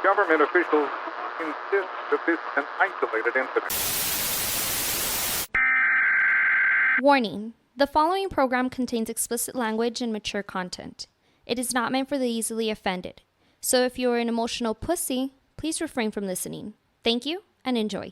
Government officials insist that this is an isolated incident. Warning: the following program contains explicit language and mature content. It is not meant for the easily offended. So if you are an emotional pussy, please refrain from listening. Thank you and enjoy.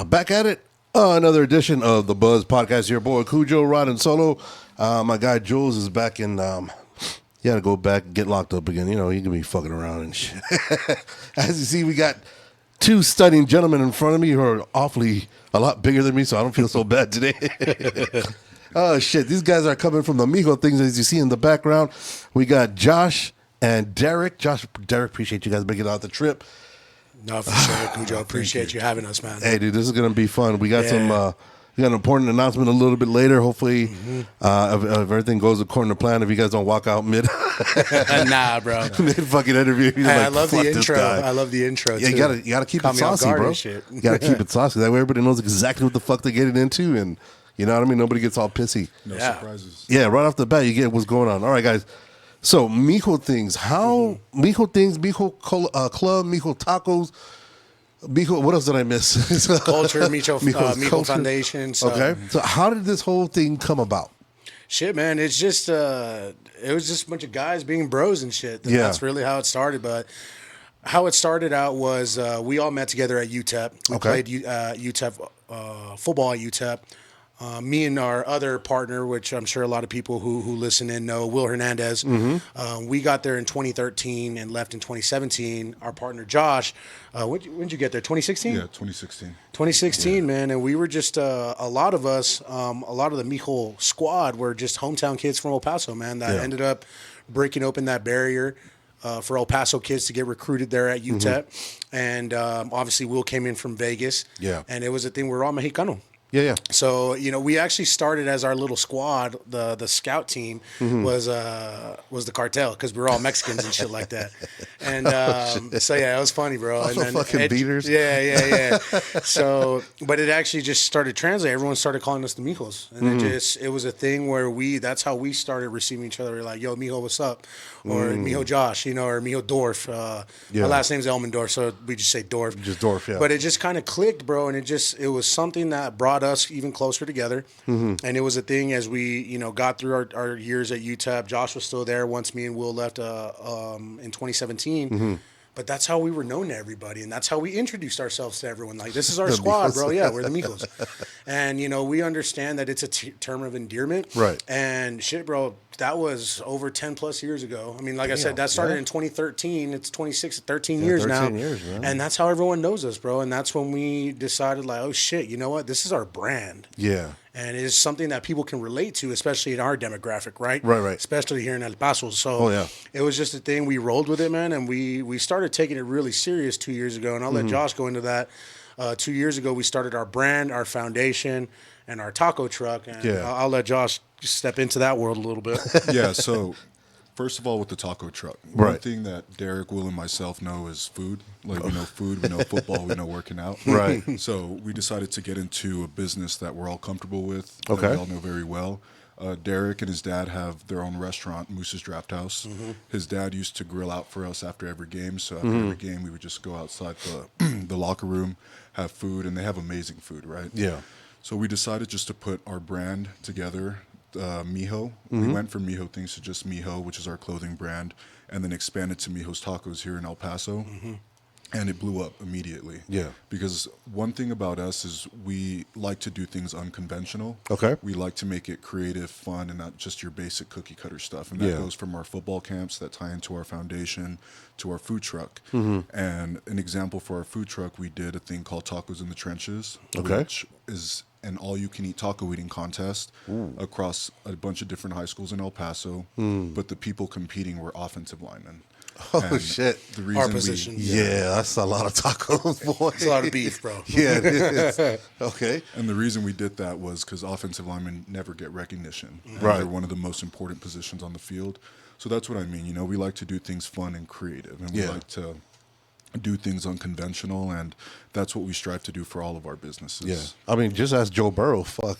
Back at it. Another edition of the Buzz Podcast. Your boy Cujo riding solo. My guy Jules is back in. He had to go back and get locked up again. You know, he can be fucking around and shit. As you see, we got two stunning gentlemen in front of me who are awfully a lot bigger than me, so I don't feel so bad today. Oh, shit. These guys are coming from the Mijo things, as you see in the background. We got Josh and Derek. Derek, appreciate you guys making it out the trip. No, for sure, Cujo. Appreciate you having us, man. Hey, dude, this is going to be fun. We got we got an important announcement a little bit later. Hopefully, if everything goes according to plan, if you guys don't walk out mid nah, bro. mid fucking interview. Hey, like, I love the intro. Guy. I love the intro, yeah, too. you gotta keep it saucy, bro. You got to keep it saucy. That way everybody knows exactly what the fuck they're getting into, and you know what I mean? Nobody gets all pissy. No surprises. Yeah, right off the bat, you get what's going on. All right, guys. So, Mijo things. How Mijo things, Mijo Club, Mijo Tacos, Mijo, what else did I miss? Culture, Mijo Foundation. So. Okay. So how did this whole thing come about? Shit, man. It's just, it was just a bunch of guys being bros and shit. And that's really how it started. But how it started out was we all met together at UTEP. We played UTEP, football at UTEP. Me and our other partner, which I'm sure a lot of people who listen in know, Will Hernandez, we got there in 2013 and left in 2017. Our partner, Josh, when'd you get there, 2016? Yeah, 2016. 2016, man, and we were just, a lot of us, a lot of the Mijos squad were just hometown kids from El Paso, man, that ended up breaking open that barrier for El Paso kids to get recruited there at UTEP. And obviously Will came in from Vegas, and it was a thing, we're all Mexicano. Yeah. So, you know, we actually started as our little squad. The scout team was the cartel because we were all Mexicans and shit like that. And so, yeah, it was funny, bro. Also and then fucking beaters. Yeah. So, but it actually just started translating. Everyone started calling us the Mijos. And it was a thing where that's how we started receiving each other. We're like, yo, Mijo, what's up? Or Mijo Josh, you know, or Mijo Dorf. My last name's Elmendorf, so we just say Dorf. Just Dorf, yeah. But it just kind of clicked, bro, and it was something that brought us even closer together. And it was a thing as we, you know, got through our years at UTEP. Josh was still there once me and Will left in 2017. But that's how we were known to everybody, and that's how we introduced ourselves to everyone. Like, this is our squad, bro. Yeah, we're the Mijos. And, you know, we understand that it's a term of endearment. Right. And shit, bro, that was over 10 plus years ago. I mean, like I said, that started in 2013. It's 13 years now. 13 years, man. And that's how everyone knows us, bro. And that's when we decided, like, oh, shit, you know what? This is our brand. Yeah. And it is something that people can relate to, especially in our demographic, right? Right. Especially here in El Paso. So it was just a thing. We rolled with it, man, and we started taking it really serious 2 years ago. And I'll let Josh go into that. 2 years ago, we started our brand, our foundation, and our taco truck. And I'll let Josh step into that world a little bit. Yeah, so first of all, with the taco truck, one thing that Derek, Will, and myself know is food. Like, we know food, we know football, we know working out. Right. So we decided to get into a business that we're all comfortable with, Okay. that we all know very well. Derek and his dad have their own restaurant, Moose's Draft House. His dad used to grill out for us after every game. So after every game, we would just go outside the locker room, have food, and they have amazing food, right? Yeah. So we decided just to put our brand together, Mijo. We went from Mijo Things to just Mijo, which is our clothing brand, and then expanded to Mijo's Tacos here in El Paso. And it blew up immediately. Yeah. Because one thing about us is we like to do things unconventional. Okay. We like to make it creative, fun, and not just your basic cookie cutter stuff. And that goes from our football camps that tie into our foundation to our food truck. And an example for our food truck, we did a thing called Tacos in the Trenches, which is an all-you-can-eat taco eating contest across a bunch of different high schools in El Paso. But the people competing were offensive linemen. Oh, And shit. The reason Our position. Yeah, that's a lot of tacos, boy. It's a lot of beef, bro. Yeah, it is. Okay. And the reason we did that was because offensive linemen never get recognition. And Right. They're one of the most important positions on the field. So that's what I mean. You know, we like to do things fun and creative, and we Yeah. like to do things unconventional, and that's what we strive to do for all of our businesses. Yeah. I mean, just ask Joe Burrow. Fuck.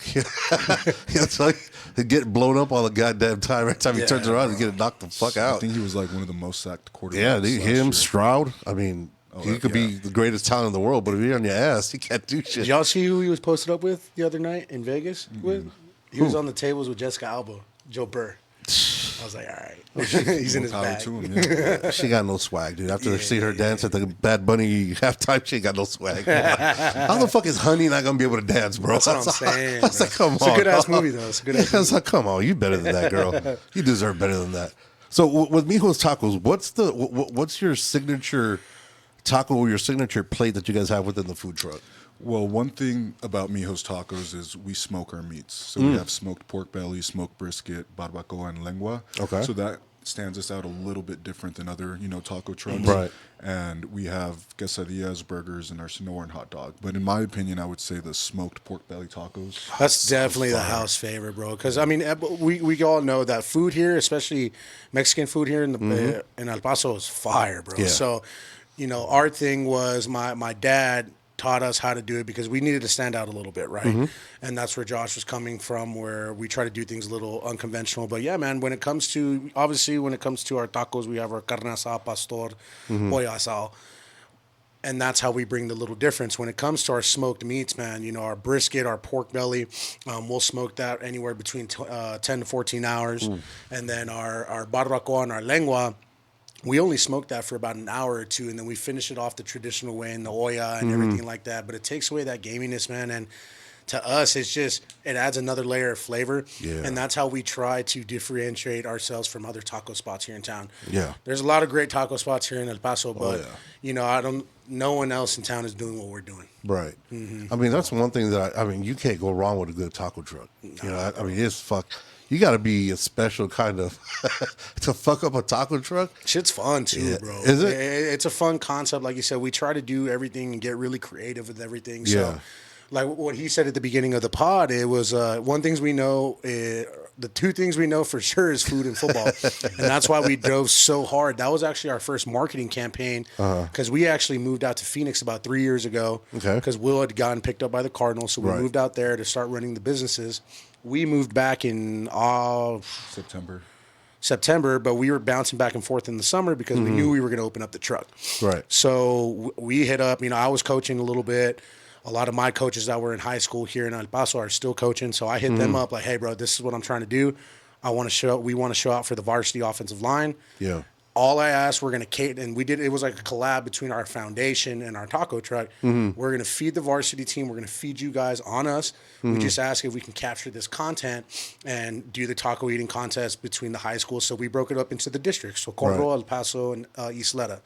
It's like he get blown up all the goddamn time. Every time he turns around, he get knocked the fuck I out. think he was like one of the most sacked quarterbacks. Yeah, last him, year. Stroud. I mean, he could be the greatest talent in the world, but if you're on your ass, he can't do Did shit. y'all see who he was posted up with the other night in Vegas? With he was on the tables with Jessica Alba, Joe Burr. I was like, all right, he's in his Power bag. to him, yeah. She got no swag, dude. After seeing her dance at the Bad Bunny halftime, she ain't got no swag. How the fuck is Honey not gonna be able to dance, bro? That's what I'm saying. I was like, come on. It's a good ass movie though. It's a good ass I was like, come on, you better than that, girl. You deserve better than that. So with Mijos Tacos, what's your signature taco or your signature plate that you guys have within the food truck? Well, one thing about Mijos Tacos is we smoke our meats. So we have smoked pork belly, smoked brisket, barbacoa, and lengua. Okay. So that stands us out a little bit different than other, taco trucks. Right. And we have quesadillas, burgers, and our Sonoran hot dog. But in my opinion, I would say the smoked pork belly tacos. That's definitely the house favorite, bro. Because I mean, we all know that food here, especially Mexican food here in El Paso, is fire, bro. Yeah. So, our thing was my dad taught us how to do it because we needed to stand out a little bit, right? And that's where Josh was coming from, where we try to do things a little unconventional. But yeah, man, when it comes to our tacos, we have our carne asada, pastor, pollo asado. And that's how we bring the little difference. When it comes to our smoked meats, man, our brisket, our pork belly, we'll smoke that anywhere between 10 to 14 hours. And then our barbacoa and our lengua, we only smoke that for about an hour or two, and then we finish it off the traditional way in the olla and everything like that. But it takes away that gaminess, man. And to us, it adds another layer of flavor. Yeah. And that's how we try to differentiate ourselves from other taco spots here in town. Yeah. There's a lot of great taco spots here in El Paso, but no one else in town is doing what we're doing. Right. I mean, that's one thing that you can't go wrong with a good taco truck. It's fuck. You got to be a special kind of to fuck up a taco truck. Shit's fun too, Yeah. bro. Is it? It's a fun concept. Like you said, we try to do everything and get really creative with everything. So, Yeah. like what he said at the beginning of the pod, it was the two things we know for sure is food and football. And that's why we drove so hard. That was actually our first marketing campaign because we actually moved out to Phoenix about 3 years ago. Okay. Because Will had gotten picked up by the Cardinals. So we Right. moved out there to start running the businesses. We moved back in September, but we were bouncing back and forth in the summer because we knew we were going to open up the truck. Right. So we hit up, I was coaching a little bit. A lot of my coaches that were in high school here in El Paso are still coaching. So I hit them up like, hey, bro, this is what I'm trying to do. We want to show out for the varsity offensive line. Yeah. All I asked, we're going to cater, and it was like a collab between our foundation and our taco truck. We're going to feed the varsity team. We're going to feed you guys on us. We just ask if we can capture this content and do the taco eating contest between the high schools. So we broke it up into the districts. So Corvo, El Paso, and Isleta.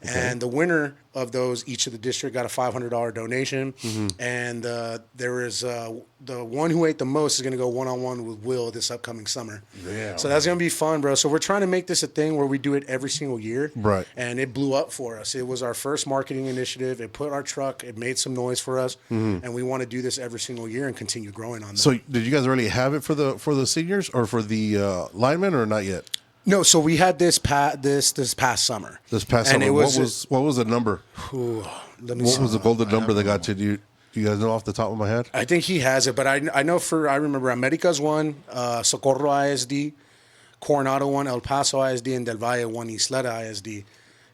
Okay. And the winner of those, each of the district got a $500 donation. And there is the one who ate the most is going to go one-on-one with Will this upcoming summer. Yeah. So that's going to be fun, bro. So we're trying to make this a thing where we do it every single year. Right. And it blew up for us. It was our first marketing initiative. It put our truck. It made some noise for us. And we want to do this every single year and continue growing on that. So did you guys already have it for the seniors or for the linemen or not yet? No, so we had this past summer. This past And summer, it what was the number? Let me What see. was the golden number that got to you? Do you guys know off the top of my head? I think he has it, but I know I remember America's won, Socorro ISD, Coronado won, El Paso ISD, and Del Valle won Isleta ISD.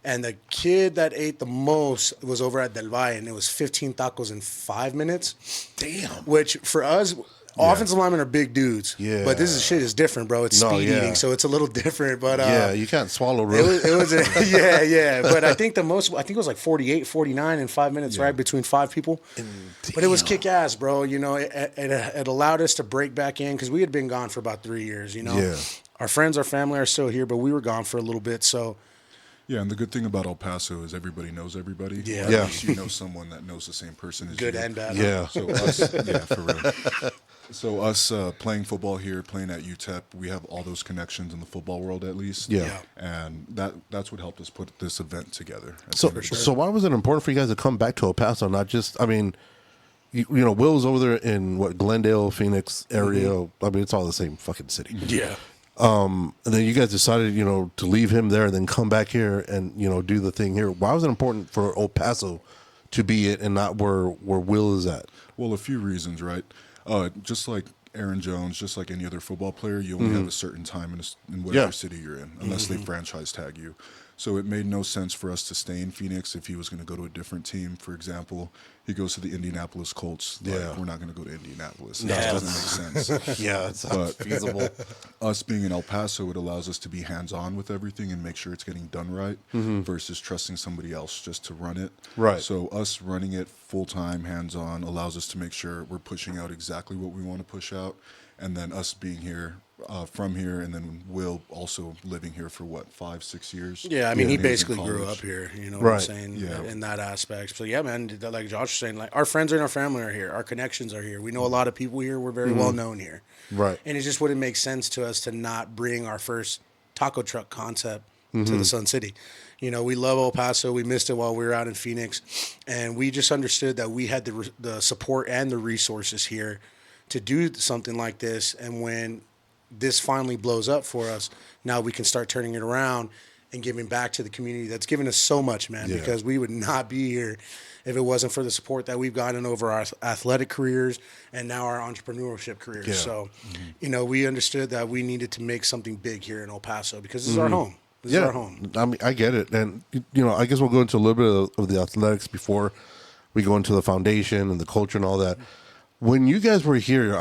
And the kid that ate the most was over at Del Valle, and it was 15 tacos in 5 minutes. Damn. Which for us, offensive linemen are big dudes. Yeah. But this shit is different, bro. It's speed eating, so it's a little different. But Yeah, you can't swallow really. it was yeah. But I think it was like 48, 49 in 5 minutes, right? Between 5 people. But it was kick ass, bro. It allowed us to break back in because we had been gone for about 3 years, Yeah. Our friends, our family are still here, but we were gone for a little bit, so. Yeah, and the good thing about El Paso is everybody knows everybody. Yeah. Or at Yeah. least you know someone that knows the same person as Good you. and bad. Yeah. So us, yeah, for real. So us playing football here, playing at UTEP, we have all those connections in the football world at least. Yeah. And that's what helped us put this event together. So why was it important for you guys to come back to El Paso, not just, I mean, you know, Will's over there in what, Glendale, Phoenix area. I mean, it's all the same fucking city. Yeah. And then you guys decided, you know, to leave him there and then come back here and, you know, do the thing here. Why was it important for El Paso to be it and not where Will is at? Well, a few reasons, right? Just like Aaron Jones, just like any other football player, you only have a certain time in whatever city you're in, unless they franchise tag you. So it made no sense for us to stay in Phoenix if he was going to go to a different team. For example, he goes to the Indianapolis Colts. Yeah. We're not going to go to Indianapolis. That doesn't make sense. Yeah, it's not feasible. Us being in El Paso, it allows us to be hands-on with everything and make sure it's getting done right versus trusting somebody else just to run it. Right. So us running it full-time, hands-on, allows us to make sure we're pushing out exactly what we want to push out. And then us being here, from here, and then Will also living here for, 5-6 years? Yeah, I mean, he when was in basically grew college. up here, you know Right. what I'm saying, Yeah. in that aspect. So, yeah, man, like Josh was saying, like, our friends and our family are here. Our connections are here. We know a lot of people here. We're very well known here. Right. And it just wouldn't make sense to us to not bring our first taco truck concept to the Sun City. You know, we love El Paso. We missed it while we were out in Phoenix. And we just understood that we had the support and the resources here to do something like this. And when this finally blows up for us, now we can start turning it around and giving back to the community that's given us so much, man, Yeah. because we would not be here if it wasn't for the support that we've gotten over our athletic careers and now our entrepreneurship careers. Yeah. So, you know, we understood that we needed to make something big here in El Paso because this is our home. This is our home. I mean, I get it. And, you know, I guess we'll go into a little bit of the athletics before we go into the foundation and the culture and all that. When you guys were here,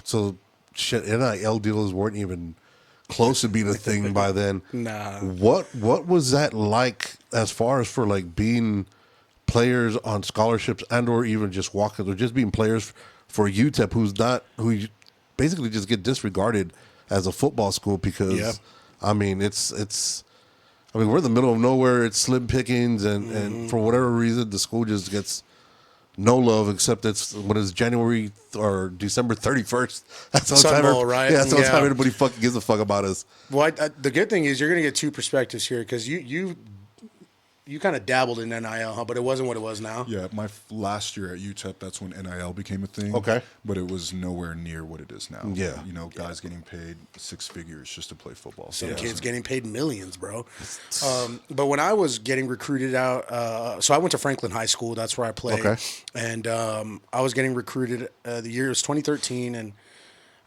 so shit, NIL deals weren't even close to being a thing by then. Nah. What was that like as far as for like being players on scholarships and or even just walking or just being players for UTEP who basically just get disregarded as a football school because Yeah. I mean we're in the middle of nowhere, it's slim pickings and for whatever reason the school just gets no love except it's when it's January or December 31st. That's the Sun time, Bowl, right? Yeah, that's the Yeah. time anybody fucking gives a fuck about us. Well, the good thing is you're going to get two perspectives here because you kind of dabbled in NIL, huh? But it wasn't what it was now. Yeah, my last year at UTEP, that's when NIL became a thing. Okay. But it was nowhere near what it is now. Yeah. You know, guys getting paid 6 figures just to play football. Some kids getting paid millions, bro. But when I was getting recruited out, so I went to Franklin High School. That's where I played. Okay. And I was getting recruited. The year was 2013, and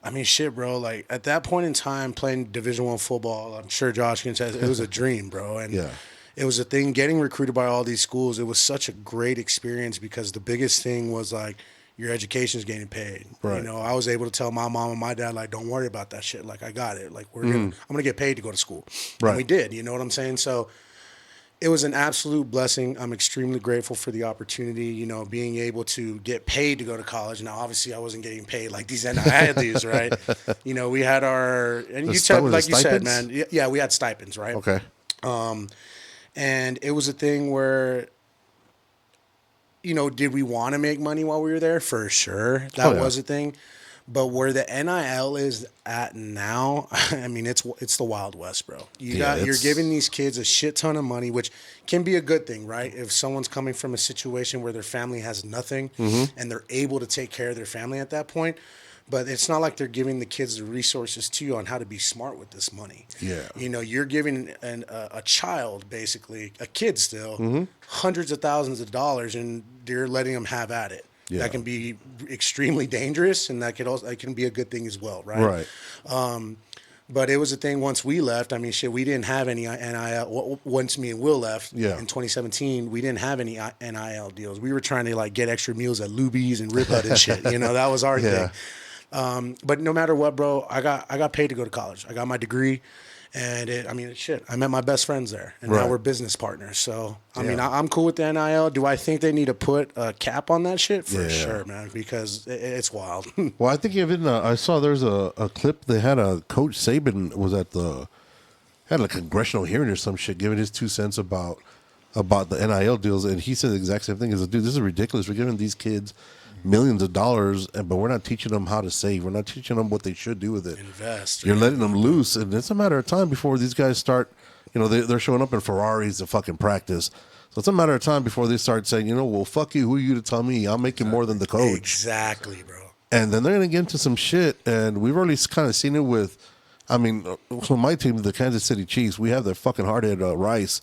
I mean, shit, bro. Like at that point in time, playing Division I football, I'm sure Josh can say it was a dream, bro. And Yeah. it was a thing. Getting recruited by all these schools, it was such a great experience because the biggest thing was like your education is getting paid. Right. You know, I was able to tell my mom and my dad, like, don't worry about that shit. Like, I got it. Like, I'm gonna get paid to go to school. Right. And we did. You know what I'm saying? So it was an absolute blessing. I'm extremely grateful for the opportunity. You know, being able to get paid to go to college. Now, obviously, I wasn't getting paid like these NIL dudes, right? You know, we had our and you said, like you said, man. Yeah, we had stipends, right? Okay. And it was a thing where, you know, did we want to make money while we were there? For sure. That was a thing. But where the NIL is at now, I mean, it's the Wild West, bro. You're giving these kids a shit ton of money, which can be a good thing, right? If someone's coming from a situation where their family has nothing and they're able to take care of their family at that point. But it's not like they're giving the kids the resources too on how to be smart with this money. Yeah. You know, you're giving a child, basically, a kid still, hundreds of thousands of dollars, and you're letting them have at it. Yeah. That can be extremely dangerous, and that can be a good thing as well, right? Right. But it was a thing once we left. I mean, shit, we didn't have any NIL. Once me and Will left in 2017, we didn't have any NIL deals. We were trying to, like, get extra meals at Luby's and Rip Hut and shit. You know, that was our thing. But no matter what, bro, I got paid to go to college. I got my degree, and I met my best friends there, and now we're business partners. So I mean, I'm cool with the NIL. Do I think they need to put a cap on that shit? For sure, man, because it's wild. Well, I think even I saw there's a clip they had a Coach Saban was had a congressional hearing or some shit, giving his 2 cents about the NIL deals, and he said the exact same thing. He said, dude, this is ridiculous. We're giving these kids millions of dollars, but we're not teaching them how to save. We're not teaching them what they should do with it. Invest. You're letting them loose, and it's a matter of time before these guys start. They're showing up in Ferraris to fucking practice. So it's a matter of time before they start saying, well, fuck you. Who are you to tell me? I'm making more than the coach. Exactly, bro. And then they're going to get into some shit. And we've already kind of seen it with, so my team, the Kansas City Chiefs, we have their fucking hardhead Rice.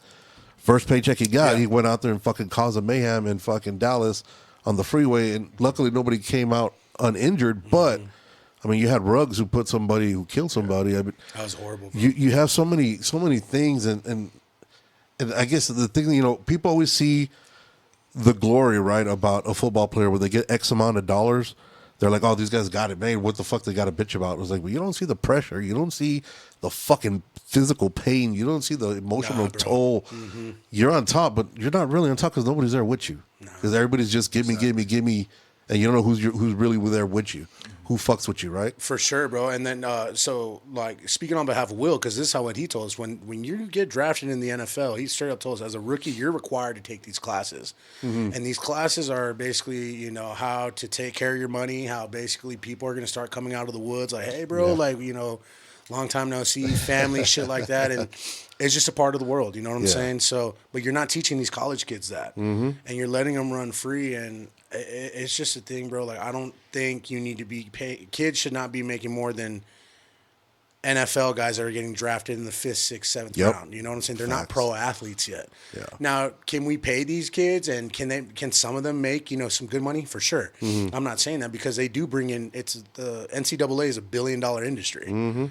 First paycheck he got, he went out there and fucking caused a mayhem in fucking Dallas on the freeway. And luckily nobody came out uninjured. But, you had Ruggs who killed somebody. That was horrible, bro. You have so many things. And I guess the thing, people always see the glory, right, about a football player where they get X amount of dollars. They're like, oh, these guys got it made. What the fuck they got to bitch about? It was like, well, you don't see the pressure. You don't see the fucking physical pain. You don't see the emotional toll. Mm-hmm. You're on top, but you're not really on top because nobody's there with you. Because everybody's just give me. And you don't know who's really there with you. Who fucks with you, right? For sure, bro. And then, speaking on behalf of Will, because this is what he told us. When you get drafted in the NFL, he straight up told us, as a rookie, you're required to take these classes. Mm-hmm. And these classes are basically, how to take care of your money, how basically people are going to start coming out of the woods. Like, hey, bro, long time no see, family, shit like that. And it's just a part of the world, you know what I'm saying? So, but you're not teaching these college kids that. Mm-hmm. And you're letting them run free. And it's just a thing, bro. Like, I don't think you need to be paid. Kids should not be making more than NFL guys that are getting drafted in the 5th, 6th, 7th round. You know what I'm saying? They're not pro athletes yet. Yeah. Now, can we pay these kids, and can some of them make some good money? For sure. Mm-hmm. I'm not saying that because they do bring in. The NCAA is $1 billion industry,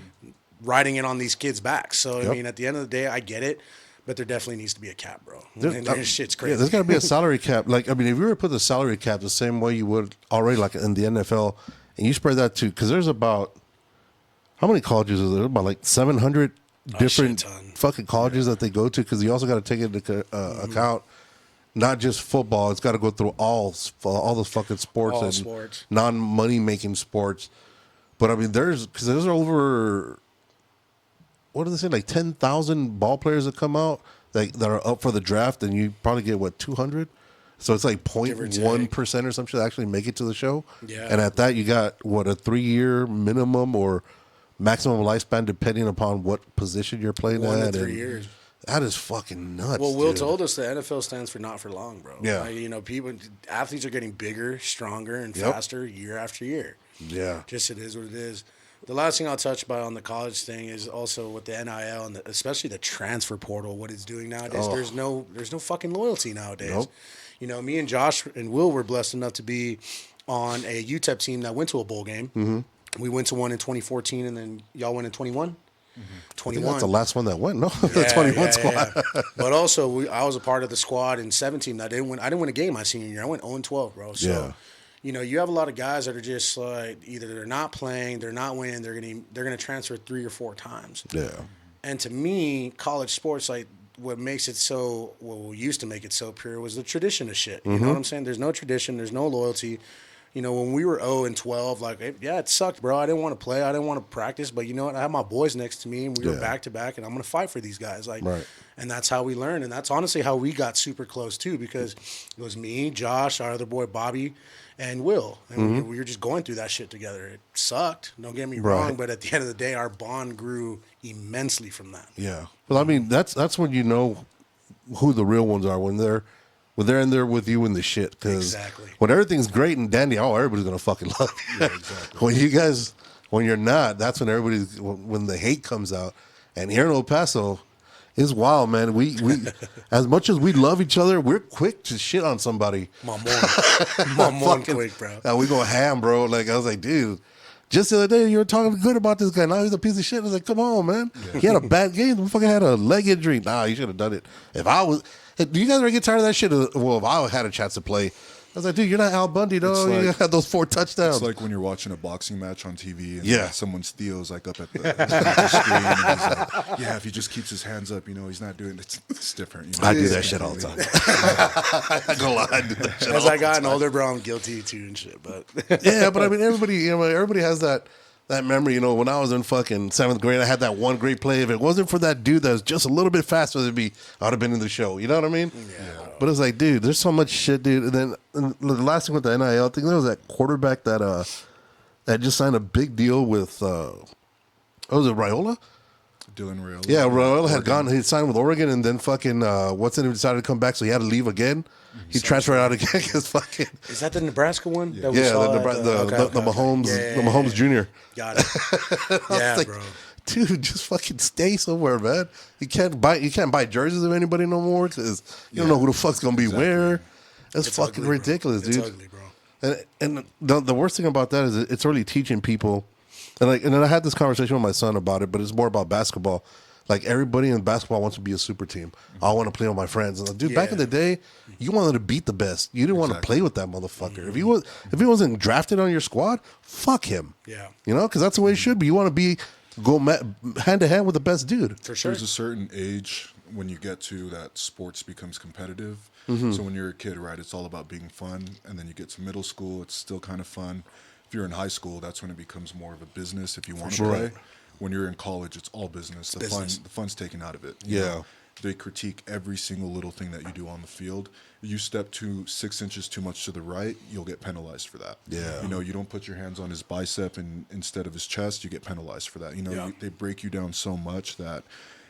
riding it on these kids' backs. So at the end of the day, I get it. But there definitely needs to be a cap, bro. And shit's crazy. Yeah, there's got to be a salary cap. If you were to put the salary cap the same way you would already, like in the NFL, and you spread that because there's about, how many colleges is there? About 700 different fucking colleges that they go to, because you also got to take into account not just football. It's got to go through all the fucking sports non-money making sports. But there's over, what do they say, 10,000 ball players that come out that are up for the draft, and you probably get 200. So it's 0.1% or some shit that actually make it to the show. Yeah. And at that, you got a 3-year minimum or maximum lifespan, depending upon what position you're playing 1 at. to 3 years. That is fucking nuts. Well, Will told us the NFL stands for not for long, bro. Yeah. Athletes are getting bigger, stronger, and faster year after year. Yeah. Just it is what it is. The last thing I'll touch on the college thing is also with the NIL and especially the transfer portal, what it's doing nowadays. Oh. There's no fucking loyalty nowadays. Nope. Me and Josh and Will were blessed enough to be on a UTEP team that went to a bowl game. Mm-hmm. We went to one in 2014, and then y'all went in 21. Mm-hmm. 21. I think that's the last one that went. No, the 21 squad. Yeah. But also, I was a part of the squad in 17. I didn't win a game my senior year. I went 0-12, bro. So. Yeah. You have a lot of guys that are just either they're not playing, they're not winning, they're gonna transfer 3 or 4 times. Yeah. And to me, college sports, what makes it so, what used to make it so pure was the tradition of shit. You know what I'm saying? There's no tradition, there's no loyalty. When we were 0-12, it sucked, bro. I didn't want to play, I didn't want to practice, but you know what? I had my boys next to me, and we were back to back, and I'm gonna fight for these guys. Right. And that's how we learned, and that's honestly how we got super close too, because it was me, Josh, our other boy Bobby, and Will, and we were just going through that shit together. It sucked, don't get me wrong, but at the end of the day, our bond grew immensely from that. Yeah. Well, that's when you know who the real ones are, when they're in there with you in the shit. Because when everything's great and dandy, everybody's gonna fucking love you. Yeah, exactly. when you're not, that's when the hate comes out. And here in El Paso, it's wild, man. We as much as we love each other, we're quick to shit on somebody. Mamon quick, bro. We go ham, bro. I was like, dude, just the other day you were talking good about this guy. Now he's a piece of shit. I was like, come on, man. Yeah. He had a bad game. The fucking had a leg injury. Nah, you should have done it. Do you guys ever get tired of that shit? Well, if I had a chance to play, I was like, dude, you're not Al Bundy, though. You had those 4 touchdowns. It's like when you're watching a boxing match on TV and someone's Theo's up at the screen. And he's if he just keeps his hands up, he's not doing it. It's different. I do that shit all the time. I go lie. I do that shit As I got older, bro, I'm guilty too and shit. But yeah, but everybody, everybody has that that memory, when I was in fucking 7th grade, I had that one great play. If it wasn't for that dude that was just a little bit faster than me, I would have been in the show. You know what I mean? Yeah. But it's like, dude, there's so much shit, dude. And then the last thing with the NIL thing, there was that quarterback that just signed a big deal with, was it Raiola? Dylan Raiola. Yeah, Raiola had gone. He signed with Oregon, and then fucking Watson decided to come back, so he had to leave again. He transferred out again because fucking. Is that the Nebraska one? Yeah, the Mahomes, the Mahomes Jr. Got it. Yeah, like, bro. Dude, just fucking stay somewhere, man. You can't buy jerseys of anybody no more because you don't know who the fuck's gonna be where. That's fucking ugly, ridiculous, dude. It's ugly, bro. And the worst thing about that is it's really teaching people. And then I had this conversation with my son about it, but it's more about basketball. Like everybody in basketball wants to be a super team. I want to play with my friends. And dude, back in the day, you wanted to beat the best. You didn't want to play with that motherfucker. If he wasn't drafted on your squad, fuck him. Yeah, because that's the way it should be. You want to go hand to hand with the best dude. For sure. There's a certain age when you get to that sports becomes competitive. So when you're a kid, right, it's all about being fun, and then you get to middle school, it's still kind of fun. If you're in high school, that's when it becomes more of a business if you want to play. When you're in college, it's all business. The fun's taken out of it. You know? They critique every single little thing that you do on the field. You step 6 inches too much to the right, you'll get penalized for that. Yeah. You don't put your hands on his bicep instead of his chest, you get penalized for that. They break you down so much that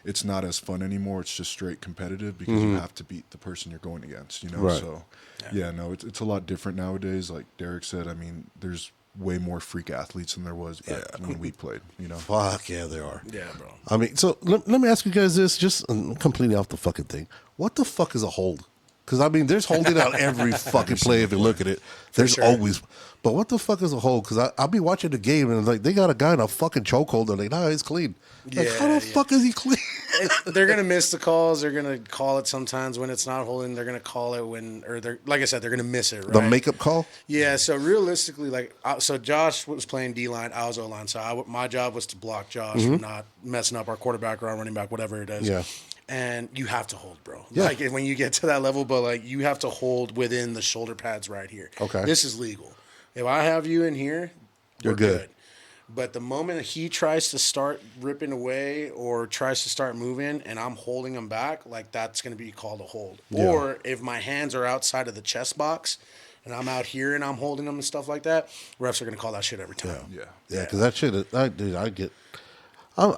it's not as fun anymore. It's just straight competitive because you have to beat the person you're going against, Right. So, it's a lot different nowadays. Like Derek said, I mean, there's way more freak athletes than there was back when we played, Fuck yeah, there are. Yeah, bro. I mean, so let me ask you guys this, just completely off the fucking thing. What the fuck is a hold? Because, I mean, there's holding on every fucking play if you look at it. There's always. But what the fuck is a hold? Because I'll be watching the game and like they got a guy in a fucking chokehold. They're like, nah, he's clean. Like, how the fuck is he clean? They're going to miss the calls. They're going to call it sometimes when it's not holding. They're going to call it like I said, they're going to miss it, right? The makeup call? Yeah, so realistically, so Josh was playing D-line, I was O-line. So my job was to block Josh from not messing up our quarterback or our running back, whatever it is. Yeah. And you have to hold, bro. Yeah. Like when you get to that level, but you have to hold within the shoulder pads right here. Okay. This is legal. If I have you in here, You're we're good. But the moment he tries to start ripping away or tries to start moving and I'm holding him back, that's going to be called a hold. Yeah. Or if my hands are outside of the chest box and I'm out here and I'm holding them and stuff like that, refs are going to call that shit every time. Yeah, because that shit, I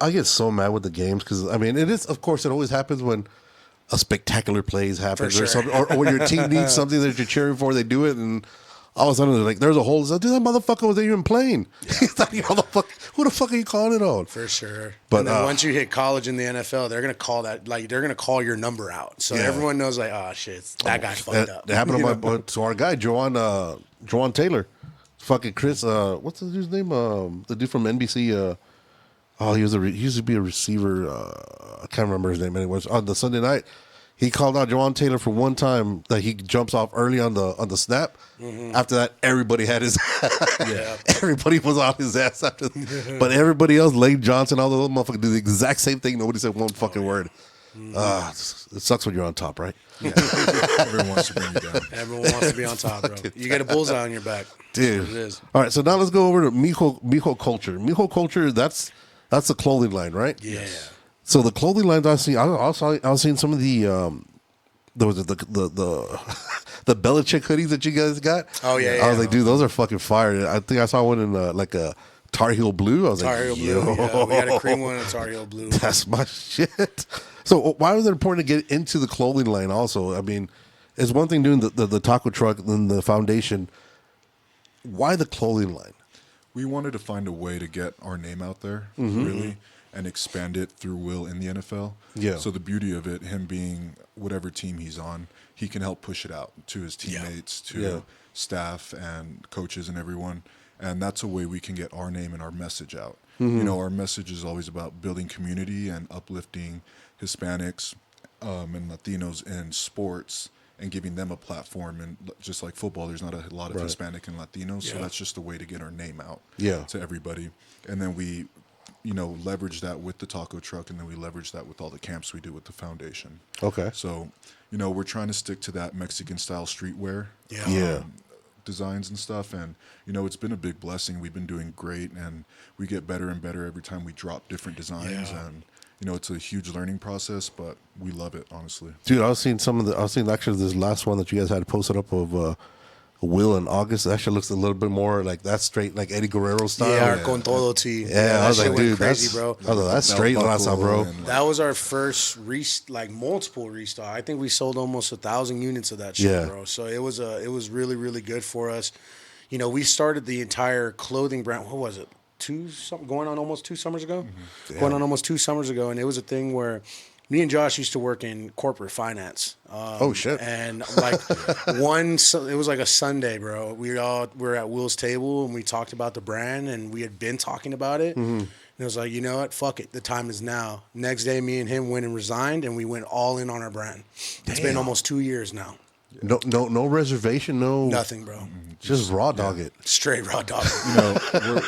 get so mad with the games because, I mean, it is, of course, it always happens when a spectacular plays happens or something, or when your team needs something that you're cheering for, they do it, and all of a sudden they're like, there's a hold. Dude, that motherfucker wasn't even playing. He's like, who the fuck are you calling it on? For sure. But and then once you hit college in the NFL, they're gonna call that they're gonna call your number out, so everyone knows oh shit, that guy fucked up. It happened to our guy, Jawan Taylor, fucking Chris. What's the dude's name? The dude from NBC. He used to be a receiver. I can't remember his name. Anyways, on the Sunday night, he called out Jawan Taylor for one time that he jumps off early on the snap. After that, everybody had his. Everybody was on his ass after. But everybody else, Lane Johnson, all those motherfuckers, do the exact same thing. Nobody said one fucking word. It sucks when you're on top, right? Yeah. Everyone wants to bring you down. Everyone wants to be on top, bro. You get a bullseye on your back, dude. It is. All right, so now let's go over to Mijos Culture. Mijos Culture, that's the clothing line, right? Yeah. So the clothing lines I see, I was seeing some of the the Belichick hoodies that you guys got. Oh yeah. I was like, dude, those are fucking fire. I think I saw one in like a Tar Heel blue. I was Tar Heel like, blue. Yeah, we had a cream one and a Tar Heel blue. That's my shit. So why was it important to get into the clothing line? Also, I mean, it's one thing doing the taco truck and the foundation. Why the clothing line? We wanted to find a way to get our name out there, really, and expand it through Will in the NFL. Yeah. So the beauty of it, him being whatever team he's on, he can help push it out to his teammates, to staff and coaches and everyone. And that's a way we can get our name and our message out. Our message is always about building community and uplifting Hispanics and Latinos in sports and giving them a platform. And just like football, there's not a lot of Hispanic and Latinos, so that's just a way to get our name out to everybody. And then we, leverage that with the taco truck, and then we leverage that with all the camps we do with the foundation. Okay. So, we're trying to stick to that Mexican-style streetwear. Yeah. designs and stuff. And, it's been a big blessing. We've been doing great, and we get better and better every time we drop different designs. Yeah. And, it's a huge learning process, but we love it, honestly. Dude, I was seeing actually this last one that you guys had posted up of Will in August. That actually looks a little bit more like that's straight, like Eddie Guerrero style. Yeah, our Con Todo tee. Yeah, I was like, dude, crazy, that's, bro. I was like, that's straight last time, bro. That was our first multiple restock. I think we sold almost 1,000 units of that shit, bro. So it was really, really good for us. We started the entire clothing brand. What was it? Going on almost 2 summers ago. Mm-hmm. Going on almost 2 summers ago, and it was a thing where me and Josh used to work in corporate finance. Oh shit! And like it was like a Sunday, bro. We were at Will's table and we talked about the brand, and we had been talking about it. Mm-hmm. And it was like, you know what? Fuck it. The time is now. Next day, me and him went and resigned, and we went all in on our brand. It's been almost 2 years now. No reservation, no Nothing, bro. Just raw dog it. Straight raw dog.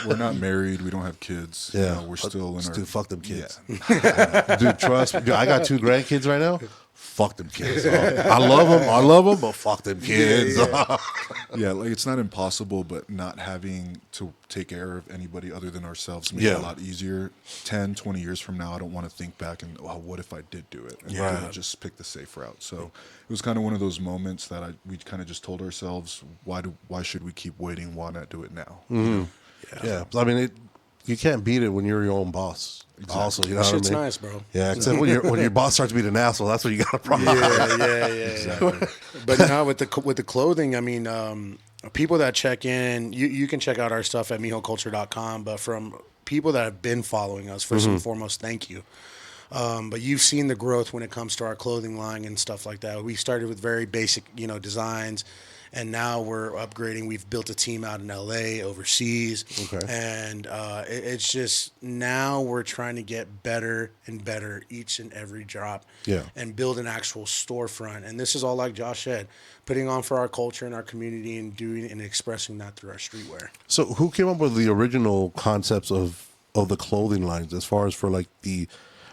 We're not married. We don't have kids. Yeah, we're still in our. Dude, fuck them kids. Yeah. Dude, trust me. Dude, I got 2 grandkids right now. Fuck them kids. I love them, but fuck them kids. Yeah, like it's not impossible, but not having to take care of anybody other than ourselves makes it a lot easier. 10, 20 years from now, I don't want to think back and, what if I did do it? And just pick the safe route. So it was kind of one of those moments that we kind of just told ourselves, why should we keep waiting? Why not do it now? Mm-hmm. Yeah. I mean, you can't beat it when you're your own boss. Exactly. Also, you know what I mean? Shit's nice, bro. Yeah, except when your boss starts being an asshole, that's when you got a problem. Yeah. Exactly. But now with the clothing, I mean, people that check in, you can check out our stuff at mijoculture.com. But from people that have been following us, first and foremost, thank you. But you've seen the growth when it comes to our clothing line and stuff like that. We started with very basic, designs. And now we're upgrading. We've built a team out in LA, overseas. Okay. And it's just now we're trying to get better and better each and every drop. Yeah. And build an actual storefront. And this is all like Josh said, putting on for our culture and our community and doing and expressing that through our streetwear. So who came up with the original concepts of the clothing lines as far as for like the...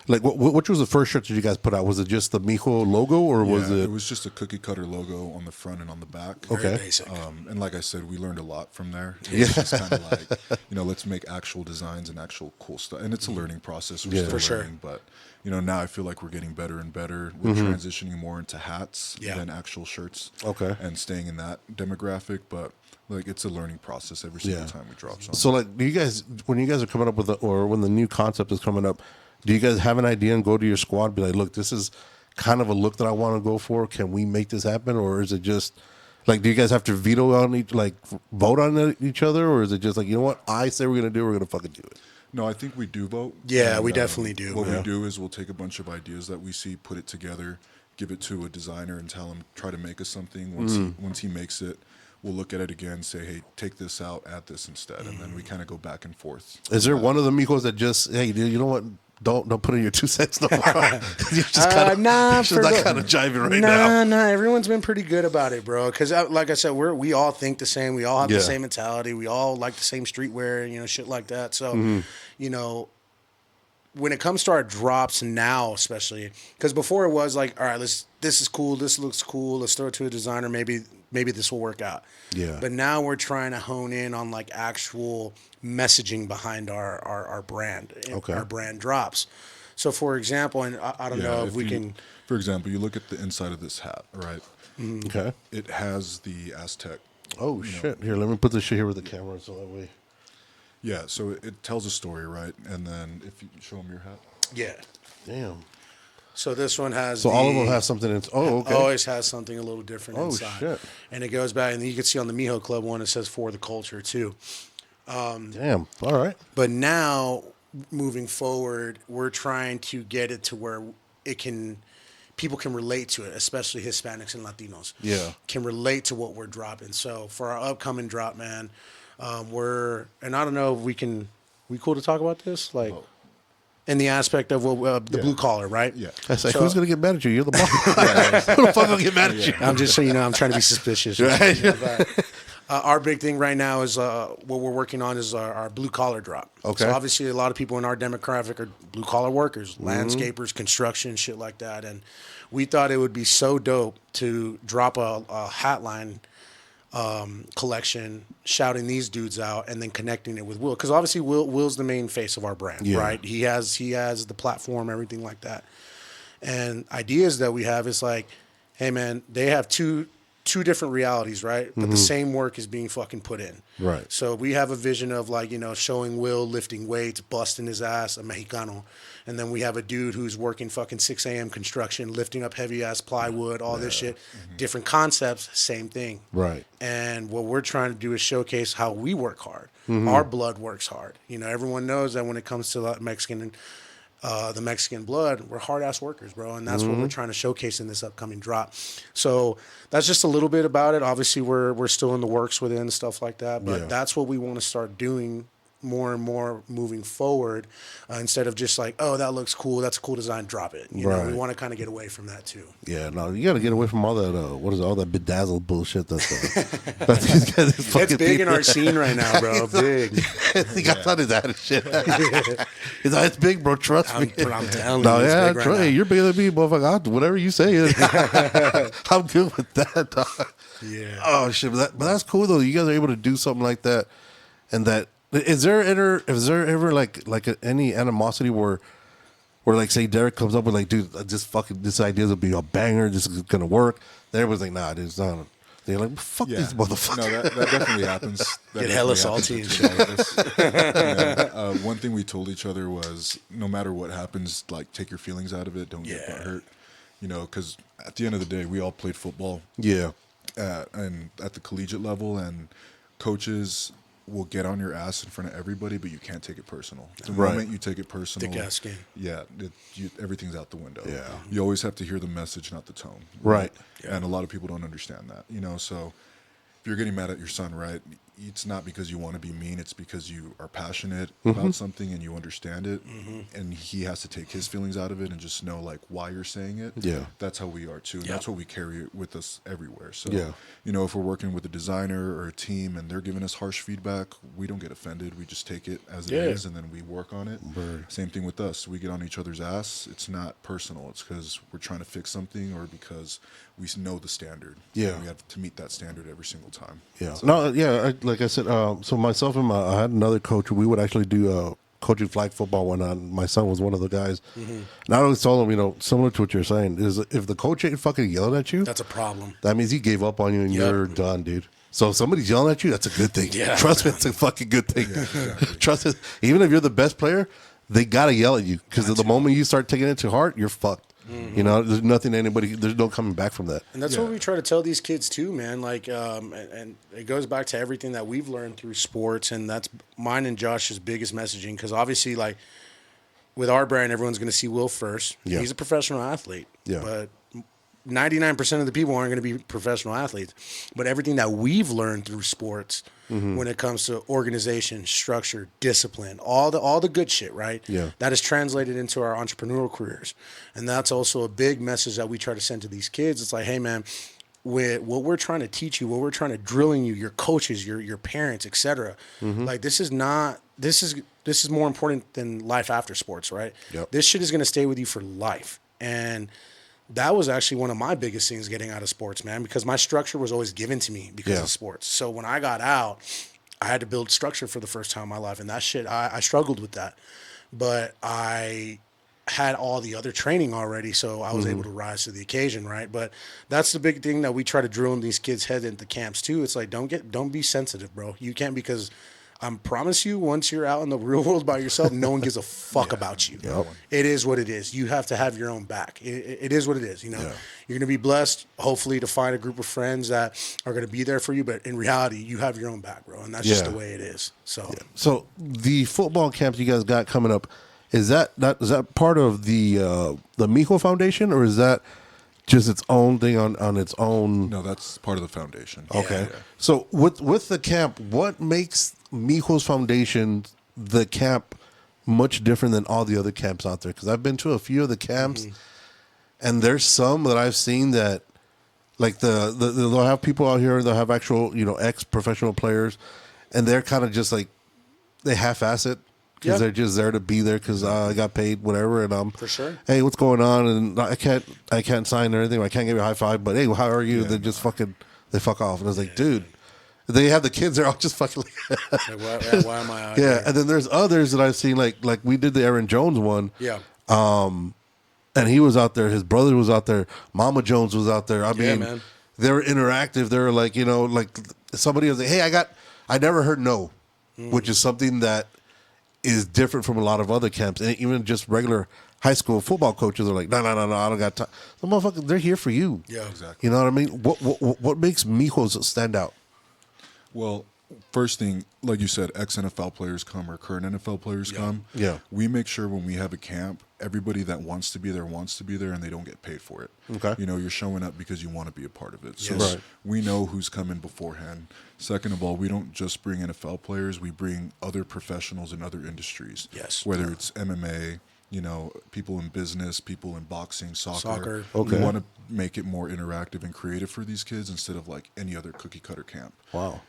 Like, which was the first shirt that you guys put out? Was it just the Mijo logo, or was it? It was just a cookie cutter logo on the front and on the back. Okay. Very basic. And like I said, we learned a lot from there. It was just kind of like, let's make actual designs and actual cool stuff. And it's a learning process. We're still learning, but now I feel like we're getting better and better. We're transitioning more into hats than actual shirts. Okay. And staying in that demographic, but. Like it's a learning process every single time we drop something. So like, do you guys, when you guys are coming up with or when the new concept is coming up, do you guys have an idea and go to your squad and be like, look, this is kind of a look that I want to go for. Can we make this happen? Or is it just like, do you guys have to vote on each other? Or is it just like, you know what? I say we're going to fucking do it. No, I think we do vote. Yeah, we definitely do. What we do is we'll take a bunch of ideas that we see, put it together, give it to a designer and tell him, try to make us something. Once he makes it, we'll look at it again, say, hey, take this out, add this instead. And then we kind of go back and forth. Is there one of the Mijos that just, hey, dude, you know what? Don't put in your 2 cents no more. You're just kind of not jiving right now. Nah, everyone's been pretty good about it, bro. Because like I said, we all think the same. We all have the same mentality. We all like the same streetwear, shit like that. So, when it comes to our drops now, especially, because before it was like, all right, this is cool, this looks cool, let's throw it to a designer, maybe this will work out. Yeah. But now we're trying to hone in on like actual messaging behind our brand, our brand drops. So for example, and I don't know if we can. For example, you look at the inside of this hat, right? Okay. It has the Aztec. Oh shit! Here, let me put this shit here with the camera so that way. Yeah, so it tells a story, right? And then if you show them your hat. Yeah. Damn. So this one has. So all of them have something. Okay. Always has something a little different inside. Oh shit! And it goes back, and you can see on the Mijo Club one, it says "For the Culture" too. Damn. All right. But now, moving forward, we're trying to get it to where people can relate to it, especially Hispanics and Latinos. Yeah. Can relate to what we're dropping. So for our upcoming drop, man, and I don't know if we cool to talk about this, like. In the aspect of the blue collar, right? Yeah. I say, who's going to get mad at you? You're the boss. Who the fuck will get mad at you? I'm just so you know, I'm trying to be suspicious. Right. Our big thing right now is what we're working on is our blue collar drop. Okay. So obviously, a lot of people in our demographic are blue collar workers, landscapers, construction, shit like that. And we thought it would be so dope to drop a hat line collection, shouting these dudes out, and then connecting it with Will, because obviously Will's the main face of our brand, right? He has the platform, everything like that. And ideas that we have is like, hey man, they have two different realities, right? But the same work is being fucking put in. Right. So we have a vision of like, showing Will lifting weights, busting his ass, a Mexicano. And then we have a dude who's working fucking 6 a.m. construction, lifting up heavy ass plywood, all this shit. Different concepts, same thing. Right. And what we're trying to do is showcase how we work hard. Our blood works hard. Everyone knows that when it comes to the Mexican blood, we're hard ass workers, bro. And that's what we're trying to showcase in this upcoming drop. So that's just a little bit about it. Obviously, we're still in the works with it and stuff like that. But that's what we want to start doing more and more moving forward, instead of just like, oh, that looks cool, that's a cool design, drop it. We want to kind of get away from that too. Yeah, no, you got to get away from all that. What is it, all that bedazzled bullshit? That these guys it's big in our scene right now, bro. Big. He got on his ass shit. He's like, it's big, bro. Trust me. I'm telling you, no, it's yeah, big right now. you're bigger than me, motherfucker. Whatever you say, I'm good with that, dog. Yeah. Oh shit, but that's cool though. You guys are able to do something like that, and that. Is there ever like any animosity where like say Derek comes up with like, dude, this idea will be a banger, this is gonna work. Then everyone's like, nah, it's not. They're like, fuck these motherfuckers. No, that definitely happens. Get hella salty and shit. One thing we told each other was, no matter what happens, like take your feelings out of it. Don't get hurt. Because at the end of the day, we all played football. Yeah. And at the collegiate level, and coaches will get on your ass in front of everybody, but you can't take it personal. The moment you take it personal, thick ass skin. Yeah, everything's out the window. Yeah, you always have to hear the message, not the tone. Right. And a lot of people don't understand that. So if you're getting mad at your son, right, it's not because you want to be mean. It's because you are passionate about something and you understand it, and he has to take his feelings out of it and just know like why you're saying it. Yeah, that's how we are too. And that's what we carry with us everywhere. So if we're working with a designer or a team and they're giving us harsh feedback, we don't get offended. We just take it as it is, and then we work on it. Same thing with us. We get on each other's ass. It's not personal. It's because we're trying to fix something or because we know the standard. Yeah, we have to meet that standard every single time. Yeah. So. Like I said, so myself and I had another coach. We would actually do coaching flag football when my son was one of the guys. And I always told him, similar to what you're saying, is if the coach ain't fucking yelling at you, that's a problem. That means he gave up on you and you're done, dude. So if somebody's yelling at you, that's a good thing. Yeah. Trust me, it's a fucking good thing. Trust it. Even if you're the best player, they gotta yell at you because the moment you start taking it to heart, you're fucked. There's nothing there's no coming back from that. And that's what we try to tell these kids too, man. Like, and it goes back to everything that we've learned through sports, and that's mine and Josh's biggest messaging. Because obviously, like with our brand, everyone's going to see Will first. Yeah. He's a professional athlete. Yeah. But 99% of the people aren't going to be professional athletes. But everything that we've learned through sports, when it comes to organization, structure, discipline, all the good shit, right? Yeah. That is translated into our entrepreneurial careers. And that's also a big message that we try to send to these kids. It's like, hey man, with what we're trying to teach you, what we're trying to drill in you, your coaches, your parents, etc. Like this is more important than life after sports, right? Yep. This shit is going to stay with you for life. And that was actually one of my biggest things getting out of sports, man, because my structure was always given to me because of sports. So when I got out, I had to build structure for the first time in my life. And that shit, I struggled with that. But I had all the other training already, so I was able to rise to the occasion, right? But that's the big thing that we try to drill in these kids' head at the camps too. It's like, don't be sensitive, bro. You can't, because I promise you, once you're out in the real world by yourself, no one gives a fuck about you. Yep. It is what it is. You have to have your own back. It is what it is. You're going to be blessed, hopefully, to find a group of friends that are going to be there for you. But in reality, you have your own back, bro, and that's just the way it is. So the football camps you guys got coming up, is that part of the Mijo Foundation, or is that just its own thing on its own? No, that's part of the foundation. Okay. Yeah. So with the camp, what makes Mijos Foundation, the camp, much different than all the other camps out there? Because I've been to a few of the camps, and there's some that I've seen that, like they'll have people out here, they'll have actual ex-professional players, and they're kind of just like, they half-ass it. Because they're just there to be there because I got paid, whatever, and I'm for sure. Hey, what's going on? And I can't sign or anything. I can't give you a high five, but hey, how are you? They just fuck off, and I was like, dude, They have the kids there all just fucking Why am I out yeah. here? And then there's others that I've seen, like we did the Aaron Jones one. Yeah. And he was out there. His brother was out there. Mama Jones was out there. I mean, man. they were interactive. They were like, like somebody was like, hey, I never heard no, which is something that is different from a lot of other camps. And even just regular high school football coaches are like, no, I don't got time. The motherfuckers, they're here for you. Yeah, exactly. You know what I mean? What makes Mijos stand out? Well, first thing, like you said, ex-NFL players come or current NFL players come. Yeah. We make sure when we have a camp, everybody that wants to be there, and they don't get paid for it. Okay. You're showing up because you want to be a part of it. So Yes. Right. we know who's coming beforehand. Second of all, we don't just bring NFL players, we bring other professionals in other industries. Yes. Whether it's MMA, people in business, people in boxing, soccer. Okay. We want to make it more interactive and creative for these kids instead of like any other cookie cutter camp. Wow.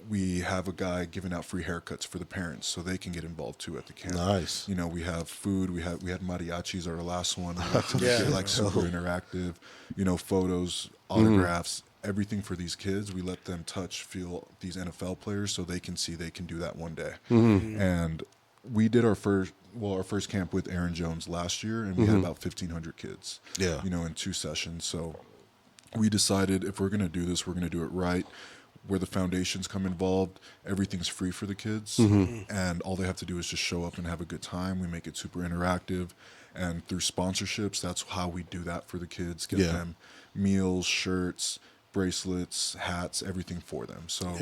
We have a guy giving out free haircuts for the parents so they can get involved too at the camp. Nice. We have food. We had mariachis our last one. We like to make it like super interactive. Photos, autographs, everything for these kids. We let them touch, feel these NFL players so they can see they can do that one day. And we did our first camp with Aaron Jones last year, and we had about 1,500 kids. Yeah. In 2 sessions. So we decided if we're going to do this, we're going to do it right. Where the foundations come involved, everything's free for the kids, and all they have to do is just show up and have a good time. We make it super interactive, and through sponsorships, that's how we do that for the kids. Get them meals, shirts, bracelets, hats, everything for them. So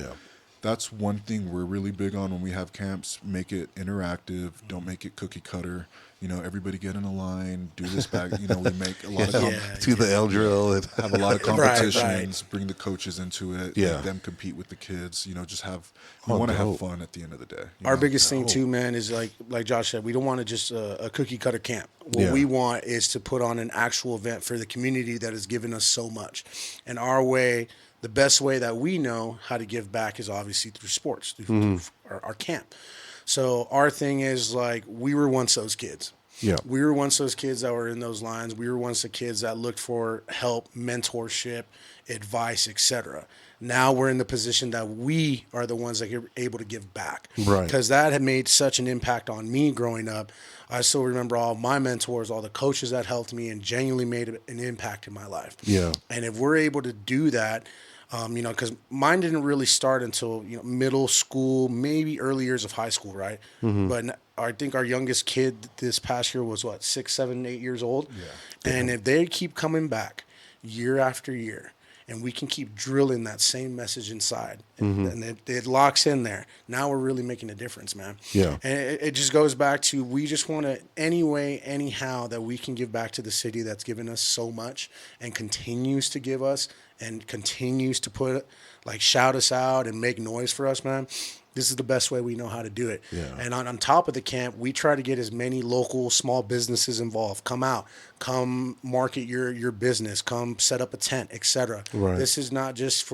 that's one thing we're really big on when we have camps. Make it interactive. Don't make it cookie cutter. Everybody get in a line. Do this back. We make a lot of Do the L drill. And have a lot of competitions. Right. Bring the coaches into it. Yeah. Make them compete with the kids. Just have. We want to have fun at the end of the day. Our biggest thing too, man, is like Josh said, we don't want to just a cookie cutter camp. What we want is to put on an actual event for the community that has given us so much. And our way, the best way that we know how to give back is obviously through sports, through our camp. So our thing is we were once those kids. Yeah. We were once those kids that were in those lines. We were once the kids that looked for help, mentorship, advice, etc. Now we're in the position that we are the ones that are able to give back. Right. Because that had made such an impact on me growing up. I still remember all my mentors, all the coaches that helped me and genuinely made an impact in my life. Yeah. And if we're able to do that, because mine didn't really start until middle school, maybe early years of high school, right? But I think our youngest kid this past year was 6, 7, 8 years old. Yeah. And if they keep coming back year after year, and we can keep drilling that same message inside, and it locks in there. Now we're really making a difference, man. Yeah. And it just goes back to we just want to, any way, anyhow, that we can give back to the city that's given us so much and continues to give us and continues to shout us out and make noise for us, man. This is the best way we know how to do it. Yeah. And on top of the camp, we try to get as many local small businesses involved. Come out, come market your business, come set up a tent, etc. Right. This is not just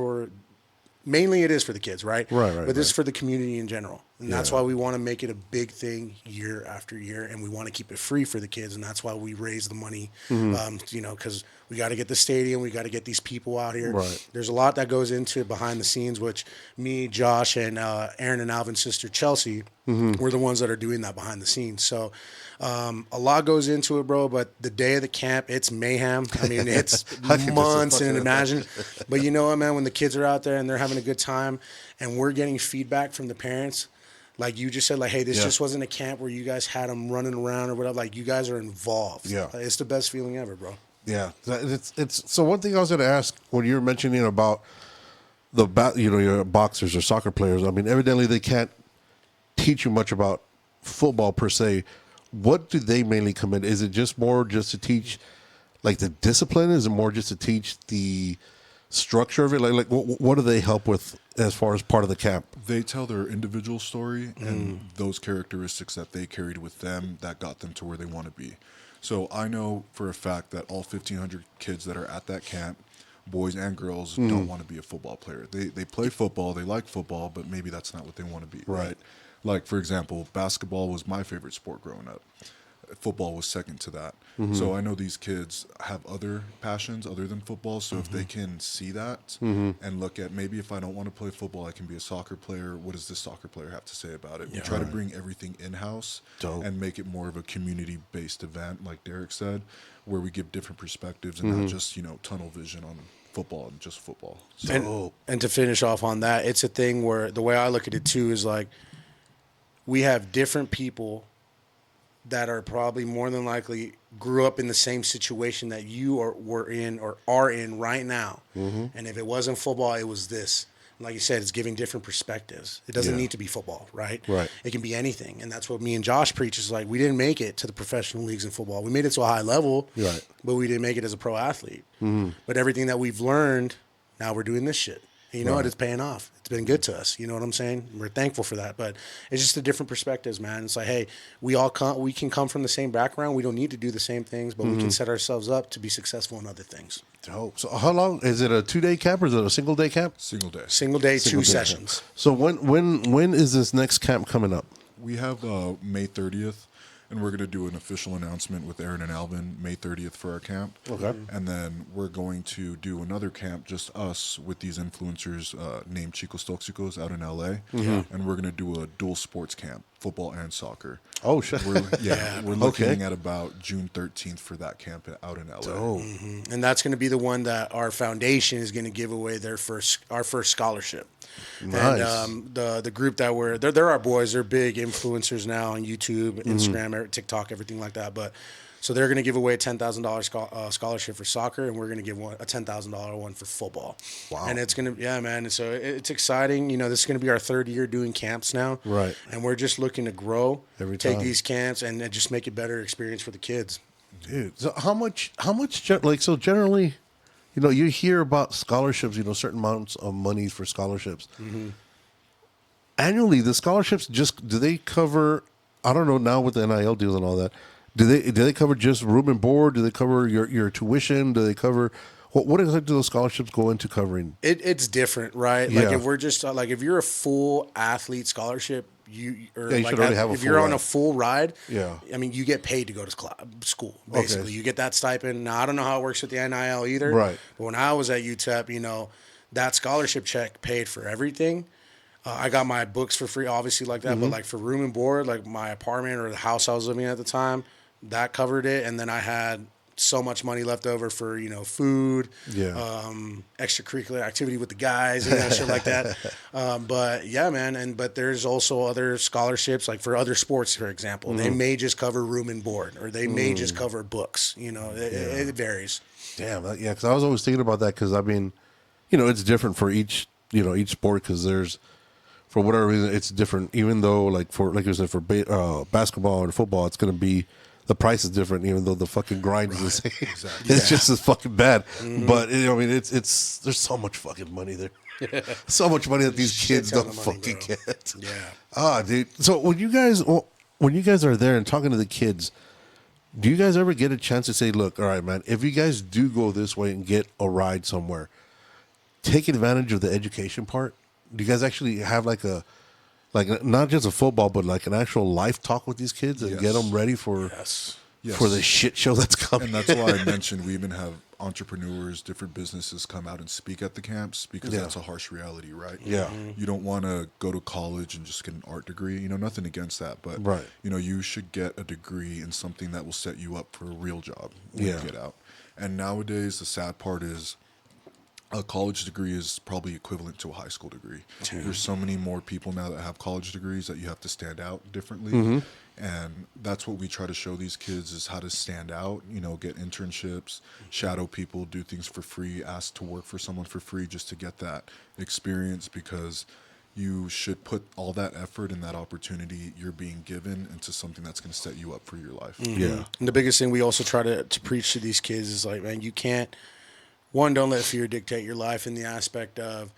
mainly it is for the kids, right? Right. But this is for the community in general. And that's why we want to make it a big thing year after year. And we want to keep it free for the kids. And that's why we raise the money, because we got to get the stadium. We got to get these people out here. Right. There's a lot that goes into it behind the scenes, which me, Josh, and Aaron and Alvin's sister, Chelsea, we're the ones that are doing that behind the scenes. So a lot goes into it, bro. But the day of the camp, it's mayhem. I mean, it's months and imagine. But you know what, man? When the kids are out there and they're having a good time and we're getting feedback from the parents, like you just said, hey, this just wasn't a camp where you guys had them running around or whatever. You guys are involved. Yeah. It's the best feeling ever, bro. Yeah, it's so one thing I was going to ask when you're mentioning about your boxers or soccer players. I mean, evidently they can't teach you much about football per se. What do they mainly come in? Is it just to teach the discipline? Is it more just to teach the structure of it? What do they help with as far as part of the camp? They tell their individual story and those characteristics that they carried with them that got them to where they want to be. So I know for a fact that all 1,500 kids that are at that camp, boys and girls, don't want to be a football player. They play football, they like football, but maybe that's not what they want to be, right? Like, for example, basketball was my favorite sport growing up. football was second to that. Mm-hmm. So I know these kids have other passions other than football. So if they can see that Mm-hmm. and look at, maybe if I don't want to play football, I can be a soccer player. What does this soccer player have to say about it? We try to bring everything in-house and make it more of a community-based event, like Derek said, where we give different perspectives and not just, tunnel vision on football and just football. So, And to finish off on that, it's a thing where the way I look at it too is like, we have different people that are probably more than likely grew up in the same situation that you were in or are in right now. Mm-hmm. And if it wasn't football, it was this. Like you said, it's giving different perspectives. It doesn't need to be football, right? Right. It can be anything. And that's what me and Josh preach is like, we didn't make it to the professional leagues in football. We made it to a high level, Right. but we didn't make it as a pro athlete. Mm-hmm. But everything that we've learned, now we're doing this shit. And you know what? It's paying off. It's been good to us. You know what I'm saying? We're thankful for that. But it's just the different perspectives, man. It's like, hey, we can come from the same background. We don't need to do the same things, but we can set ourselves up to be successful in other things. Dope. So how long is it? A 2-day camp or is it a single day camp? single day. Single day, Single two day sessions. Camp. So when is this next camp coming up? We have May 30th, and we're going to do an official announcement with Aaron and Alvin May 30th for our camp. Okay. And then we're going to do another camp, just us, with these influencers named Chicos Toxicos out in LA. Mm-hmm. And we're going to do a dual sports camp, football and soccer. Oh, shit. We're looking at about June 13th for that camp out in LA. Oh. Mm-hmm. And that's going to be the one that our foundation is going to give away our first scholarship. Nice. And the group that they're our boys. They're big influencers now on YouTube, Instagram, TikTok, everything like that. But so they're going to give away a $10,000 scholarship for soccer, and we're going to give a $10,000 one for football. Wow! And it's going to, man. And so it's exciting. This is going to be our third year doing camps now. Right. And we're just looking to grow, Take these camps, and just make it better experience for the kids. Dude, so how much so generally, you hear about scholarships, certain amounts of money for scholarships. Mm-hmm. Annually, the scholarships do they cover, I don't know now with the NIL deals and all that, do they cover just room and board? Do they cover your tuition? Do they cover, what exactly do those scholarships go into covering? It's different, right? Yeah. Like if we're just if you're a full athlete scholarship, if you're on a full ride, I mean, you get paid to go to school. Basically, you get that stipend. Now I don't know how it works with the NIL either, right? But when I was at UTEP, that scholarship check paid for everything. I got my books for free, obviously, like that. But like for room and board, like my apartment or the house I was living in at the time, that covered it. And then I had so much money left over for food, extracurricular activity with the guys, shit like that. But yeah, man, but there's also other scholarships, like for other sports, for example. They may just cover room and board, or they may just cover books. It varies. Damn, because I was always thinking about that because I mean, it's different for each sport because there's, for whatever reason, it's different. Even though like you said, for basketball and football, it's going to be. The price is different, even though the fucking grind is the same. Exactly. It's just as fucking bad. Mm-hmm. But it's there's so much fucking money there. So much money that these kids don't fucking get. Yeah. Dude. So when you guys are there and talking to the kids, do you guys ever get a chance to say, look, all right, man, if you guys do go this way and get a ride somewhere, take advantage of the education part? Do you guys actually have like not just a football, but like an actual life talk with these kids and get them ready for the shit show that's coming? And that's why I mentioned we even have entrepreneurs, different businesses come out and speak at the camps because that's a harsh reality, right? Yeah. You don't want to go to college and just get an art degree. Nothing against that, but you should get a degree in something that will set you up for a real job when you get out. And nowadays, the sad part is, a college degree is probably equivalent to a high school degree. There's so many more people now that have college degrees that you have to stand out differently. Mm-hmm. And that's what we try to show these kids is how to stand out, get internships, shadow people, do things for free, ask to work for someone for free just to get that experience, because you should put all that effort and that opportunity you're being given into something that's going to set you up for your life. Mm-hmm. Yeah. And the biggest thing we also try to preach to these kids is like, man, you can't, don't let fear dictate your life in the aspect of,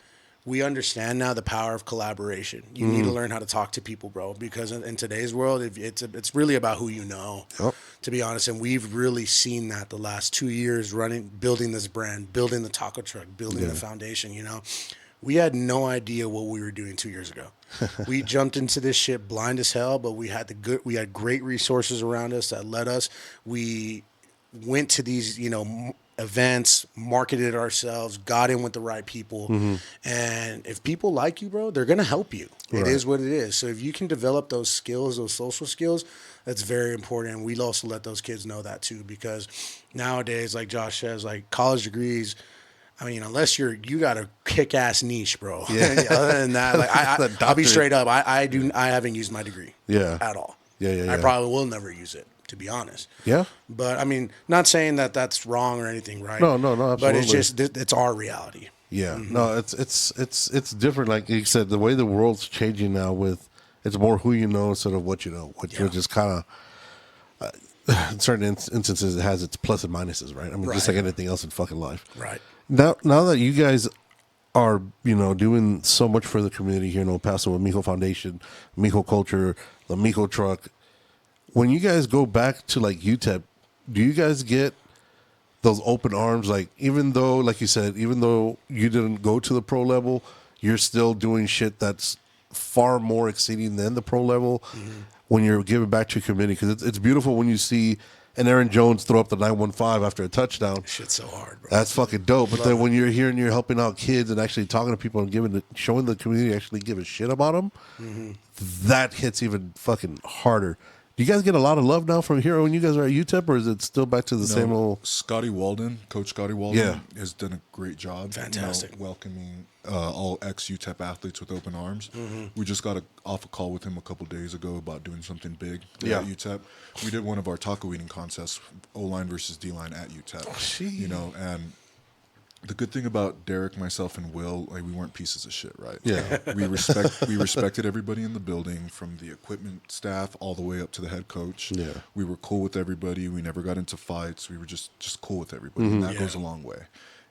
we understand now the power of collaboration. You need to learn how to talk to people, bro, because in today's world, it's really about who you know, to be honest. And we've really seen that the last 2 years building this brand, building the taco truck, building the foundation, We had no idea what we were doing 2 years ago. We jumped into this shit blind as hell, but we had great resources around us that led us. We went to these, events, marketed ourselves, got in with the right people. And if people like you, bro, they're going to help you. It is what it is. So if you can develop those skills, those social skills, that's very important. And we'd also let those kids know that too, because nowadays, like Josh says, like college degrees, I mean, unless you got a kick-ass niche, bro. Yeah. Other than that, like I'll be straight up. I haven't used my degree. At all. Yeah. I probably will never use it, to be honest. Yeah. But I mean, not saying that that's wrong or anything, right? No, absolutely. But it's just it's our reality. Yeah. No, it's different. Like you said, the way the world's changing now, it's more who you know instead of what you know, which is kind of. In certain instances, it has its plus and minuses, right? I mean, just like anything else in fucking life. Right. Now that you guys are, doing so much for the community here in El Paso with Mijo Foundation, Mijo Culture, the Mijo Truck, when you guys go back to like UTEP, do you guys get those open arms? Like, even though, like you said, even though you didn't go to the pro level, you're still doing shit that's far more exceeding than the pro level when you're giving back to your community. Because it's beautiful when you see an Aaron Jones throw up the 915 after a touchdown. Shit's so hard, bro. That's fucking dope. But then when you're here and you're helping out kids and actually talking to people and showing the community actually give a shit about them, that hits even fucking harder. Do you guys get a lot of love now from here when you guys are at UTEP, or is it still back to the same old? Coach Scotty Walden has done a great job. Fantastic. Welcoming all ex-UTEP athletes with open arms. We just got off a call with him a couple days ago about doing something big at UTEP. We did one of our taco eating contests, O-line versus D-line at UTEP. And the good thing about Derek, myself, and Will, like, we weren't pieces of shit, right? Yeah. We respected everybody in the building, from the equipment staff all the way up to the head coach. Yeah. We were cool with everybody. We never got into fights. We were just cool with everybody, and that goes a long way.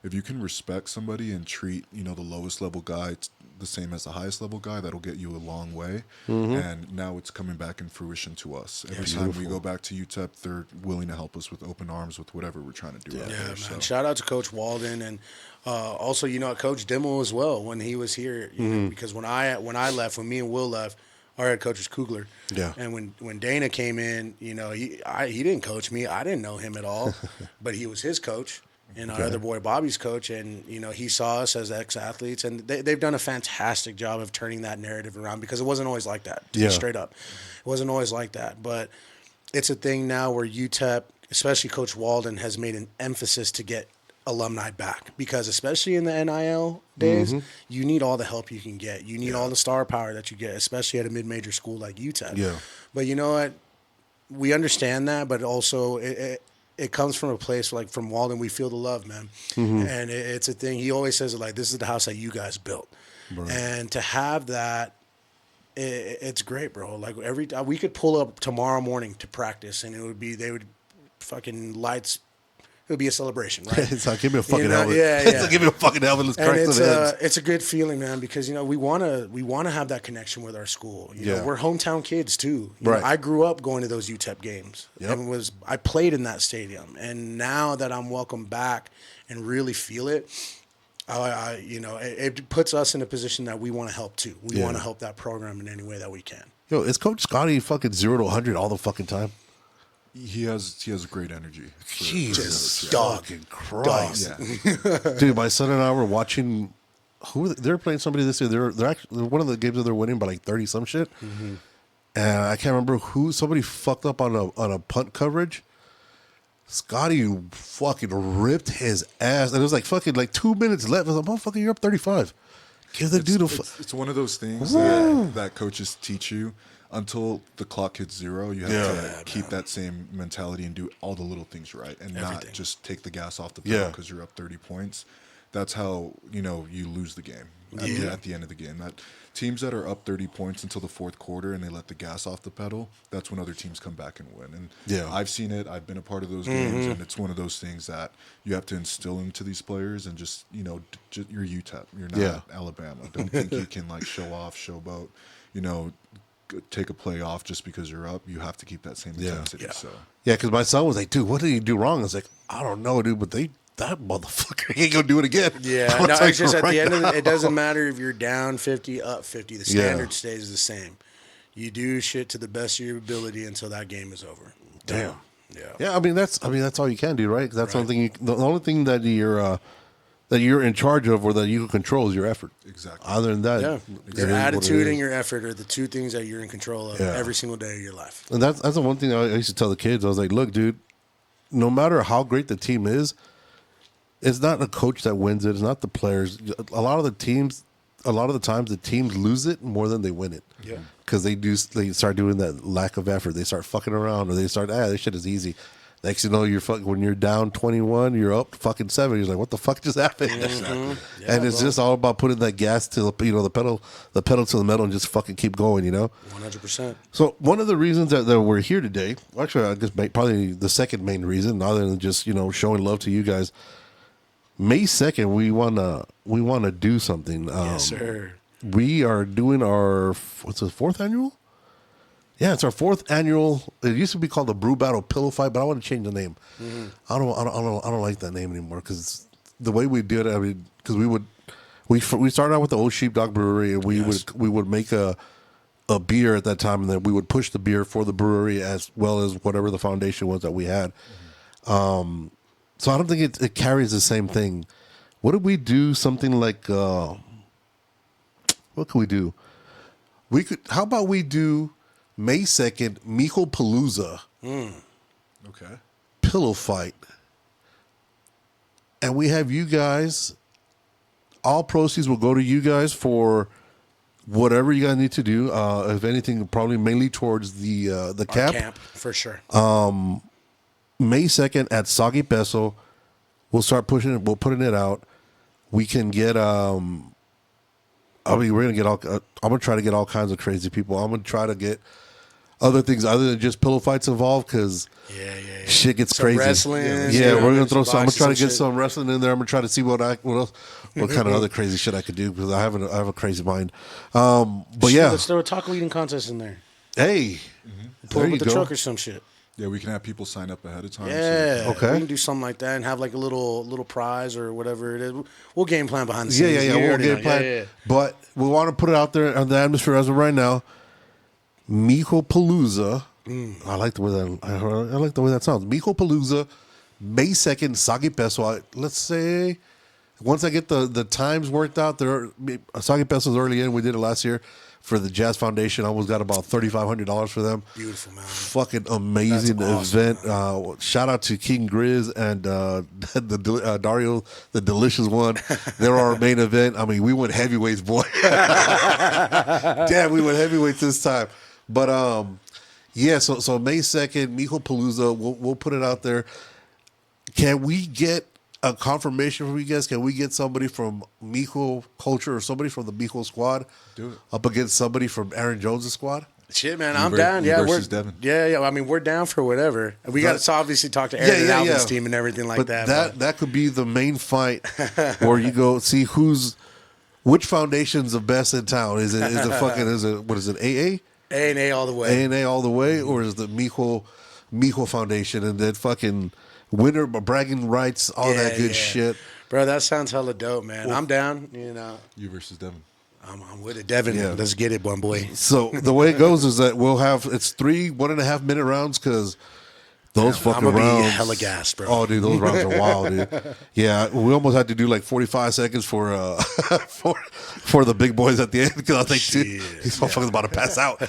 If you can respect somebody and treat, the lowest level guy the same as the highest level guy, that'll get you a long way. And now it's coming back in fruition to us. Every time we go back to UTEP, they're willing to help us with open arms with whatever we're trying to do out there. Man. So. Shout out to Coach Walden, and also, Coach Dimmel as well when he was here. Because when me and Will left, our head coach was Kugler. Yeah. And when Dana came in, he didn't coach me. I didn't know him at all, but he was his coach. And our other boy Bobby's coach, and he saw us as ex-athletes, and they've done a fantastic job of turning that narrative around, because it wasn't always like that. To be straight up, it wasn't always like that. But it's a thing now where UTEP, especially Coach Walden, has made an emphasis to get alumni back, because especially in the NIL days, you need all the help you can get. You need all the star power that you get, especially at a mid-major school like UTEP. Yeah. But you know what? We understand that, but also it comes from a place like from Walden, we feel the love, man. And it's a thing. He always says it like, this is the house that you guys built. Right. And to have that, it's great, bro. Like we could pull up tomorrow morning to practice, and they would fucking lights. It would be a celebration, right? It's like, give me a fucking helmet. Yeah. It's like, give me a fucking helmet. Let's crack some heads. It's a good feeling, man, because we wanna have that connection with our school. You know, we're hometown kids too. You know, I grew up going to those UTEP games and I played in that stadium. And now that I'm welcome back and really feel it, it puts us in a position that we want to help too. We want to help that program in any way that we can. Yo, is Coach Scotty fucking 0 to 100 all the fucking time? He has great energy. Jesus dog. fucking Christ. Dude, my son and I were watching, they were playing somebody this year. They're actually, one of the games that they're winning by like 30 some shit. And I can't remember somebody fucked up on a punt coverage. Scotty fucking ripped his ass. And it was like fucking like 2 minutes left. I was like, motherfucker, you're up 35. Give the dude a It's one of those things that coaches teach you. Until the clock hits 0, you have to keep that same mentality and do all the little things right, and not just take the gas off the pedal because you're up 30 points. That's how you lose the game at the end of the game. That teams that are up 30 points until the fourth quarter and they let the gas off the pedal, that's when other teams come back and win. And I've seen it. I've been a part of those games, and it's one of those things that you have to instill into these players. And just you're UTEP, you're not Alabama. Don't think you can like show off, showboat. Take a play off just because you're up. You have to keep that same intensity. So because my son was like, dude, what did he do wrong? I was like, I don't know, dude, but they that motherfucker ain't gonna do it again. Yeah, no, it's just at the end of it doesn't matter if you're down 50, up 50. The standard stays the same. You do shit to the best of your ability until that game is over. Damn. Yeah. Yeah, I mean that's all you can do, right? 'Cause that's something the only thing that you're in charge of or that you can control is your effort. Exactly. Other than that, Your attitude and your effort are the two things that you're in control of every single day of your life. And that's the one thing I used to tell the kids. I was like, look, dude, no matter how great the team is, it's not the coach that wins it. It's not the players. A lot of the times, the teams lose it more than they win it. Yeah. Because they start doing that lack of effort. They start fucking around, or they start, this shit is easy. Next you know, when you're down 21, you're up fucking 7. You're like, what the fuck just happened? Yeah, and it's just all about putting that gas to the pedal to the metal and just fucking keep going, 100%. So one of the reasons that we're here today, actually, I guess probably the second main reason, other than just showing love to you guys. May 2nd, we wanna do something. Yes, sir. We are doing our fourth annual. Yeah, it's our fourth annual. It used to be called the Brew Battle Pillow Fight, but I want to change the name. Mm-hmm. I don't like that name anymore because the way we did it. I mean, because we started out with the Old Sheepdog Brewery, and we would make a beer at that time, and then we would push the beer for the brewery as well as whatever the foundation was that we had. Mm-hmm. So I don't think it carries the same thing. What if we do something like? What could we do? How about we do May 2nd, Mijos Palooza. Okay. Pillow fight. And we have you guys, all proceeds will go to you guys for whatever you guys need to do. If anything, probably mainly towards the camp. Camp, for sure. May 2nd at Soggy Paso. We'll start pushing it. We'll putting it out. We can get, we're going to get I'm going to try to get all kinds of crazy people. I'm going to try to get other things other than just pillow fights involved because shit gets some crazy. Wrestling. Yeah, we're going to throw some. I'm going to try to get some wrestling in there. I'm going to try to see what kind of other crazy shit I could do because I have a crazy mind. But yeah. Let's throw a taco eating contest in there. Hey. Pull up with the truck or some shit. Yeah, we can have people sign up ahead of time. Yeah, okay. We can do something like that and have like a little prize or whatever it is. We'll game plan behind the scenes. Yeah. We'll game plan. Yeah. But we want to put it out there on the atmosphere as of right now. Mijos Palooza. I like the way that sounds. Mijos Palooza, May 2nd, Soggy Paso. Let's say once I get the times worked out, Soggy Paso's early in. We did it last year for the Jazz Foundation. I almost got about $3,500 for them. Beautiful, man. Fucking amazing event. Shout out to King Grizz and Dario, the delicious one. They were our main event. I mean, we went heavyweights, boy. Damn, we went heavyweights this time. But so May 2nd, Mijos Palooza. We'll put it out there. Can we get a confirmation from you guys? Can we get somebody from Mijos Culture or somebody from the Mijos squad up against somebody from Aaron Jones' squad? Shit, man, I'm down. Yeah, versus Devin. Yeah. I mean, we're down for whatever. We got to obviously talk to Aaron and Alvin's team and everything like that. But that could be the main fight where you go see which foundation's the best in town. Is it AA? A&A all the way. A&A all the way, or is the Mijos Foundation and then fucking winner bragging rights, all that good shit. Bro, that sounds hella dope, man. Well, I'm down, You versus Devin. I'm with it. Devin, let's get it, one boy. So the way it goes is that it's 3 1.5 minute rounds because those fucking rounds. I'm gonna be hella gassed, bro. Oh, dude, those rounds are wild, dude. Yeah, we almost had to do like 45 seconds for the big boys at the end because I think, dude, these motherfuckers about to pass out.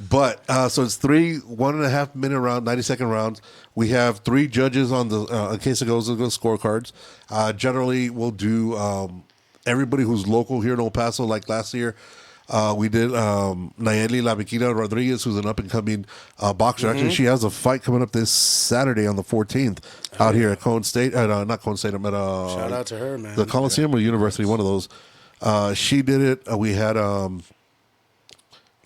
But so it's 3 1.5 minute round, 90-second rounds. We have 3 judges on the in case it goes to the scorecards. Generally, we'll do everybody who's local here in El Paso, like last year. We did Nayeli La Viquina Rodriguez, who's an up-and-coming boxer. Actually, she has a fight coming up this Saturday on the 14th out here at Cone State. Not Cone State. I'm at shout out to her, man. The Coliseum or University, one of those. She did it. We had who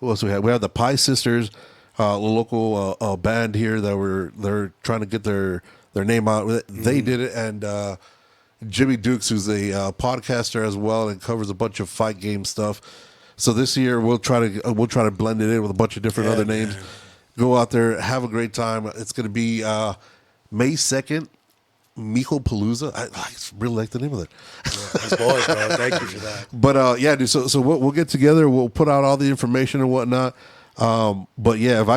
else we had? We had the Pie Sisters, a local band here that they're trying to get their name out. They did it, and Jimmy Dukes, who's a podcaster as well and covers a bunch of fight game stuff. So this year we'll try to blend it in with a bunch of different other names. Go out there, have a great time. It's going to be May 2nd, Mijos Palooza. I really like the name of it. Those boys, bro. Thank you for that. But yeah, dude. So we'll get together. We'll put out all the information and whatnot. But yeah, if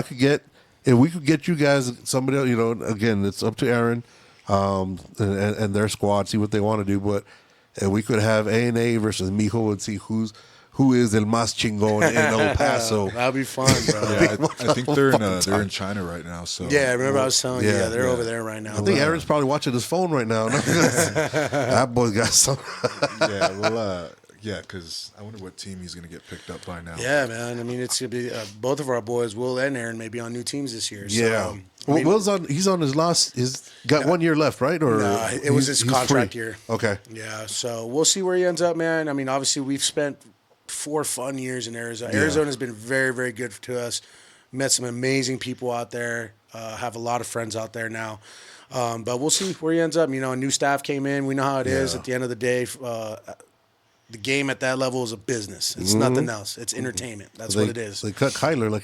we could get you guys somebody else, again, it's up to Aaron, and their squad, see what they want to do. But if we could have A&A versus Mijo and see who is el más chingón in El Paso. That'd be fun, bro. Yeah, I think they're in China right now. So yeah, I remember I was telling you, they're over there right now. I think Aaron's probably watching his phone right now. That boy got some. yeah, well, yeah, because I wonder what team he's going to get picked up by now. Yeah, man. I mean, it's going to be both of our boys, Will and Aaron, may be on new teams this year. Yeah. So, Will's on. He's on his last. He's got 1 year left, right? Or no, it was his contract year. Okay. Yeah. So we'll see where he ends up, man. I mean, obviously we've spent 4 fun years in Arizona. Yeah. Arizona's been very, very good to us. Met some amazing people out there. Have a lot of friends out there now. But we'll see where he ends up. New staff came in. We know how it is. At the end of the day, the game at that level is a business. It's nothing else. It's entertainment. That's what it is. They cut Kyler like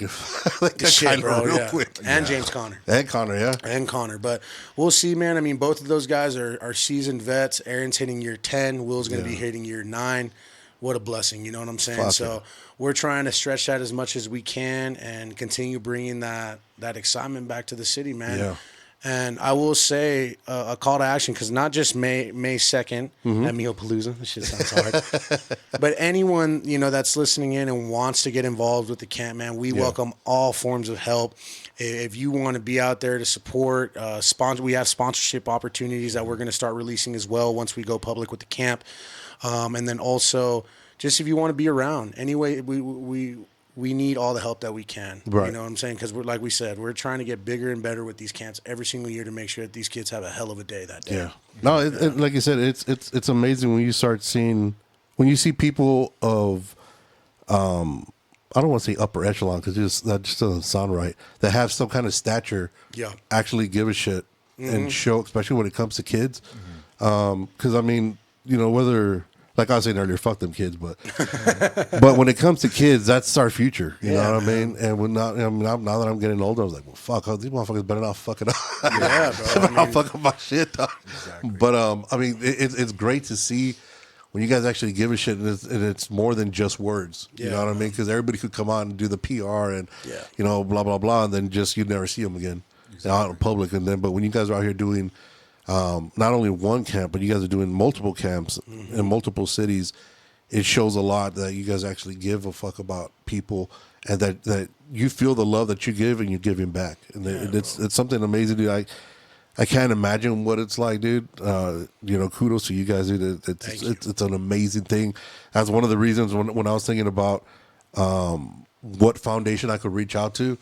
Shit, bro, real quick. And James Conner. And Connor, yeah. And Connor. But we'll see, man. I mean, both of those guys are seasoned vets. Aaron's hitting year 10. Will's going to be hitting year 9. What a blessing. You know what I'm saying? Fuck so we're trying to stretch that as much as we can and continue bringing that excitement back to the city, man. Yeah. And I will say a call to action, because not just May 2nd at Mijos Palooza. This shit sounds hard. But anyone, that's listening in and wants to get involved with the camp, man, we welcome all forms of help. If you want to be out there to support, we have sponsorship opportunities that we're going to start releasing as well once we go public with the camp. And then also, just if you want to be around, anyway, we need all the help that we can. Right. You know what I'm saying? Because like we said, we're trying to get bigger and better with these camps every single year to make sure that these kids have a hell of a day that day. Yeah. No, like you said, it's amazing when you start seeing, when you see people of, I don't want to say upper echelon because that just doesn't sound right, that have some kind of stature, actually give a shit and show, especially when it comes to kids. Because I mean, whether, like I was saying earlier, fuck them kids, but when it comes to kids, that's our future. You know what I mean? And now that I'm getting older, I was like, well, fuck, these motherfuckers better not fuck it up. Yeah, bro. Better not fuck up my shit, dog. Exactly. But I mean, it's great to see when you guys actually give a shit, and it's more than just words. You know what I mean? Because everybody could come out and do the PR and blah blah blah, and then just you'd never see them again out in public. And then, but when you guys are out here doing not only one camp, but you guys are doing multiple camps in multiple cities, it shows a lot that you guys actually give a fuck about people, and that you feel the love that you give and you're giving back. And it's something amazing, dude. I can't imagine what it's like, dude. Kudos to you guys, dude. It's an amazing thing. That's one of the reasons when I was thinking about what foundation I could reach out to,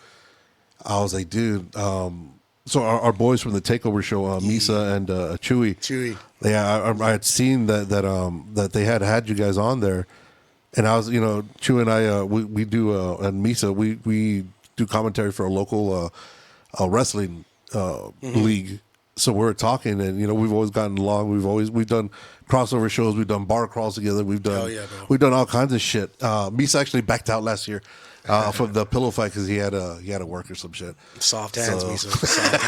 I was like, dude, so our boys from the Takeover show, Misa and Chewy. Yeah, I had seen that they had you guys on there, and I was, Chewy and I, we do and Misa, we do commentary for a local wrestling league. So we're talking, and we've always gotten along. We've done crossover shows. We've done bar crawls together. We've done all kinds of shit. Misa actually backed out last year. From the pillow fight because he had to work or some shit. Soft hands, Misa. Soft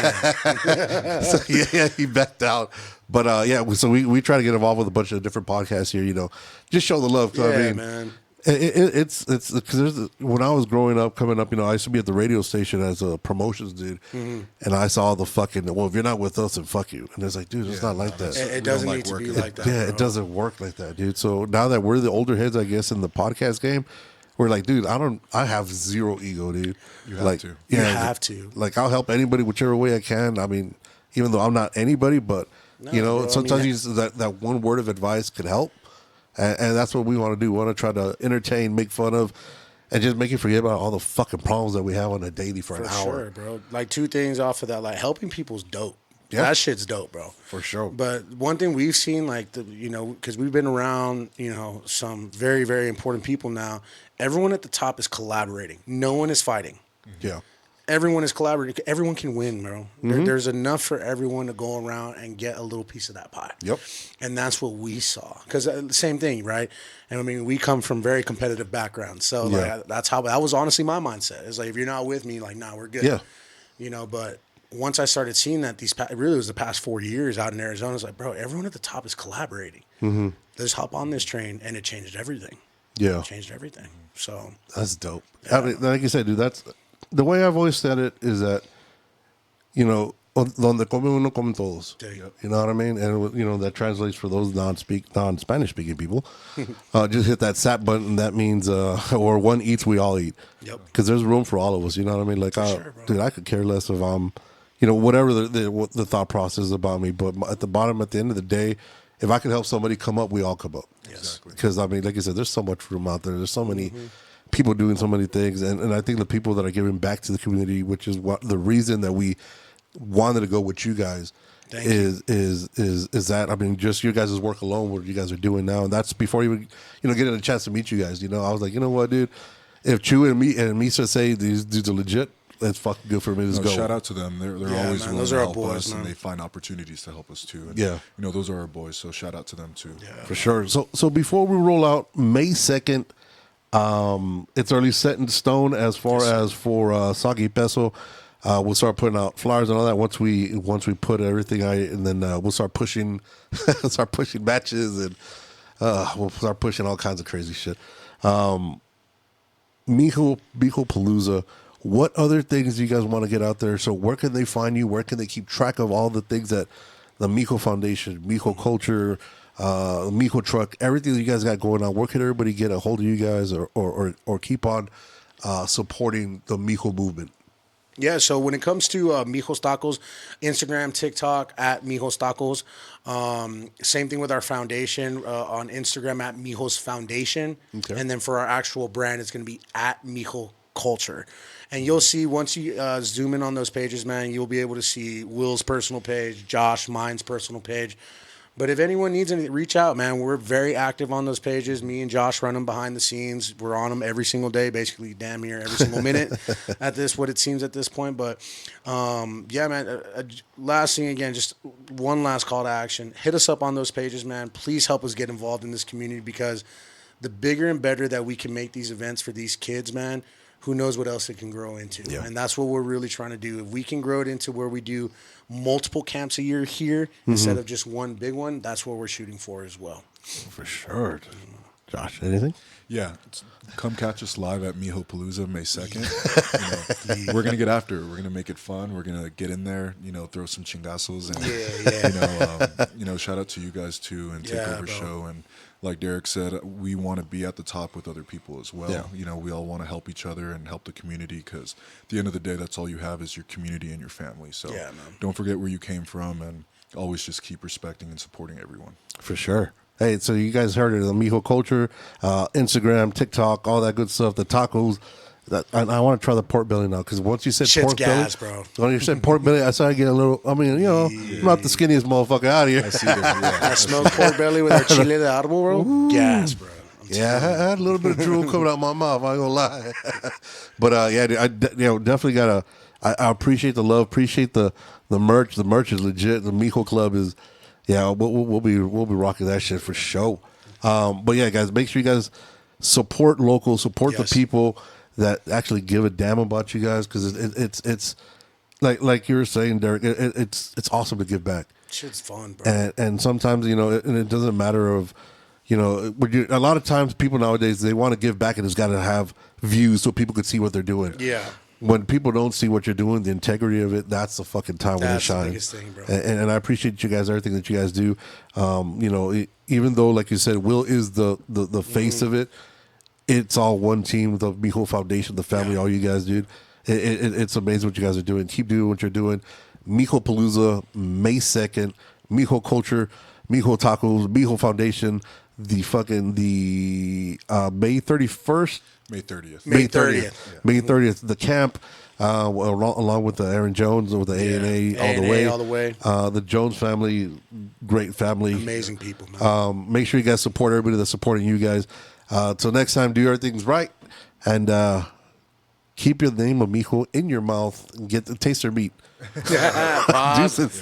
hands. So he backed out. But so we try to get involved with a bunch of different podcasts here. Just show the love. Yeah, I mean, man. It's because when I was growing up, coming up, I used to be at the radio station as a promotions dude, and I saw the fucking, well, if you're not with us, then fuck you. And it's like, dude, it's not like that. It doesn't need to be like that. Yeah, it doesn't work like that, dude. So now that we're the older heads, I guess, in the podcast game, we're like, dude, I have zero ego, dude. You have to. You have to. Like, I'll help anybody whichever way I can. I mean, even though I'm not anybody, but bro, sometimes that one word of advice could help. And that's what we want to do. We want to try to entertain, make fun of, and just make you forget about all the fucking problems that we have on a daily for an hour. For sure, bro. Like, 2 things off of that. Like, helping people's dope. Yeah. That shit's dope, bro. For sure. But one thing we've seen, like, because we've been around, some very, very important people now, everyone at the top is collaborating. No one is fighting. Yeah. Everyone is collaborating. Everyone can win, bro. There's enough for everyone to go around and get a little piece of that pie. Yep. And that's what we saw. Because same thing, right? And I mean, we come from very competitive backgrounds. So that was honestly my mindset. It's like, if you're not with me, like, nah, we're good. Yeah. But once I started seeing that it really was the past 4 years out in Arizona, I was like, bro, everyone at the top is collaborating. They just hop on this train, and it changed everything. Yeah. It changed everything. So that's dope. I mean, like you said, dude, that's the way I've always said it is that, you know, donde come uno come todos. You know what I mean? And, you know, that translates for those non-Spanish speaking people. Just hit that SAP button. That means, or one eats, we all eat. Yep. Because there's room for all of us. You know what I mean? Like, sure, dude, I could care less if I'm, you know, whatever the thought process is about me. But at the bottom, at the end of the day, if I can help somebody come up, we all come up. Exactly. Because, I mean, like I said, there's so much room out there. There's so many people doing so many things. And I think the people that are giving back to the community, which is what the reason that we wanted to go with you guys is that, I mean, just your guys' work alone, what you guys are doing now. And that's before even, you know, getting a chance to meet you guys. You know, I was like, you know what, dude? If Chew and Misa say these dudes are legit, that's fucking good for me. Let's go. Shout out to them. They're always willing those to are our help boys, us, man. and they find opportunities to help us too. And, Yeah. you know, those are our boys. So shout out to them too. Yeah. For sure. So before we roll out, May 2nd, it's already set in stone as far as for Soggy Paso. We'll start putting out flyers and all that once we put everything out, and then we'll start pushing matches, and we'll start pushing all kinds of crazy shit. Mijo Palooza. What other things do you guys want to get out there? So where can they find you? Where can they keep track of all the things that the Mijo Foundation, Mijo Culture, Mijo Truck, everything that you guys got going on? Where can everybody get a hold of you guys or keep on supporting the Mijo movement? Yeah, so when it comes to Mijos Tacos, Instagram, TikTok, at Mijos Tacos. Same thing with our foundation on Instagram, at Mijos Foundation. Okay. And then for our actual brand, it's going to be at Mijo Culture. And you'll see, once you zoom in on those pages, man, you'll be able to see Will's personal page, Josh, mine's personal page. But if anyone needs anything, reach out, man. We're very active on those pages. Me and Josh run them behind the scenes. We're on them every single day, basically damn near every single minute what it seems at this point. But, yeah, man, last thing, again, just one last call to action. Hit us up on those pages, man. Please help us get involved in this community, because the bigger and better that we can make these events for these kids, man, who knows what else it can grow into. Yeah. And that's what we're really trying to do. If we can grow it into where we do multiple camps a year here instead of just one big one, that's what we're shooting for as well. For sure. Josh, anything? Yeah, come catch us live at Mijo Palooza May 2nd. You know, we're gonna get after it. We're gonna make it fun. We're gonna get in there. You know, throw some chingazos, and you know, shout out to you guys too, and take over show. And like Derek said, we want to be at the top with other people as well. Yeah. You know, we all want to help each other and help the community, because at the end of the day, that's all you have is your community and your family. So don't forget where you came from, and always just keep respecting and supporting everyone. For sure. Hey, so you guys heard it, the Mijo Culture, Instagram, TikTok, all that good stuff, the tacos. I want to try the pork belly now, because once you said Shit's pork gas, belly, bro. when you said pork belly, I started getting a little, I mean, you know, I'm not the skinniest motherfucker out here. I see them. Yeah. I smoked pork belly with our chile de árbol, bro. Gas, bro. Yeah, I had a little bit of drool coming out my mouth. I ain't gonna lie, but yeah, I definitely gotta. I appreciate the love, appreciate the merch. The merch is legit. The Mijo Club is, yeah, we'll be rocking that shit for sure. But yeah, guys, make sure you guys support local, support the people that actually give a damn about you guys, because it's like you were saying, Derek. It's awesome to give back. Shit's fun, bro. And sometimes, you know, and it doesn't matter of, you know, a lot of times people nowadays, they want to give back, and it's got to have views so people can see what they're doing. Yeah. When people don't see what you're doing, the integrity of it, that's the fucking time when it That's the shines. biggest thing, bro. And I appreciate you guys, everything that you guys do. You know, even though, like you said, Will is the face of it, it's all one team, the Mijo Foundation, the family, all you guys, dude. It's amazing what you guys are doing. Keep doing what you're doing. Mijo Palooza, May 2nd, Mijo Culture, Mijo Tacos, Mijo Foundation, the May 31st. May 30th. May 30th. Yeah. May 30th, the camp, along with the Aaron Jones, with the A&A all the way. The Jones family, great family. Amazing people, man. Make sure you guys support everybody that's supporting you guys. Till next time, do everything's right, and keep your name of Mijo in your mouth and taste their meat. Deuces.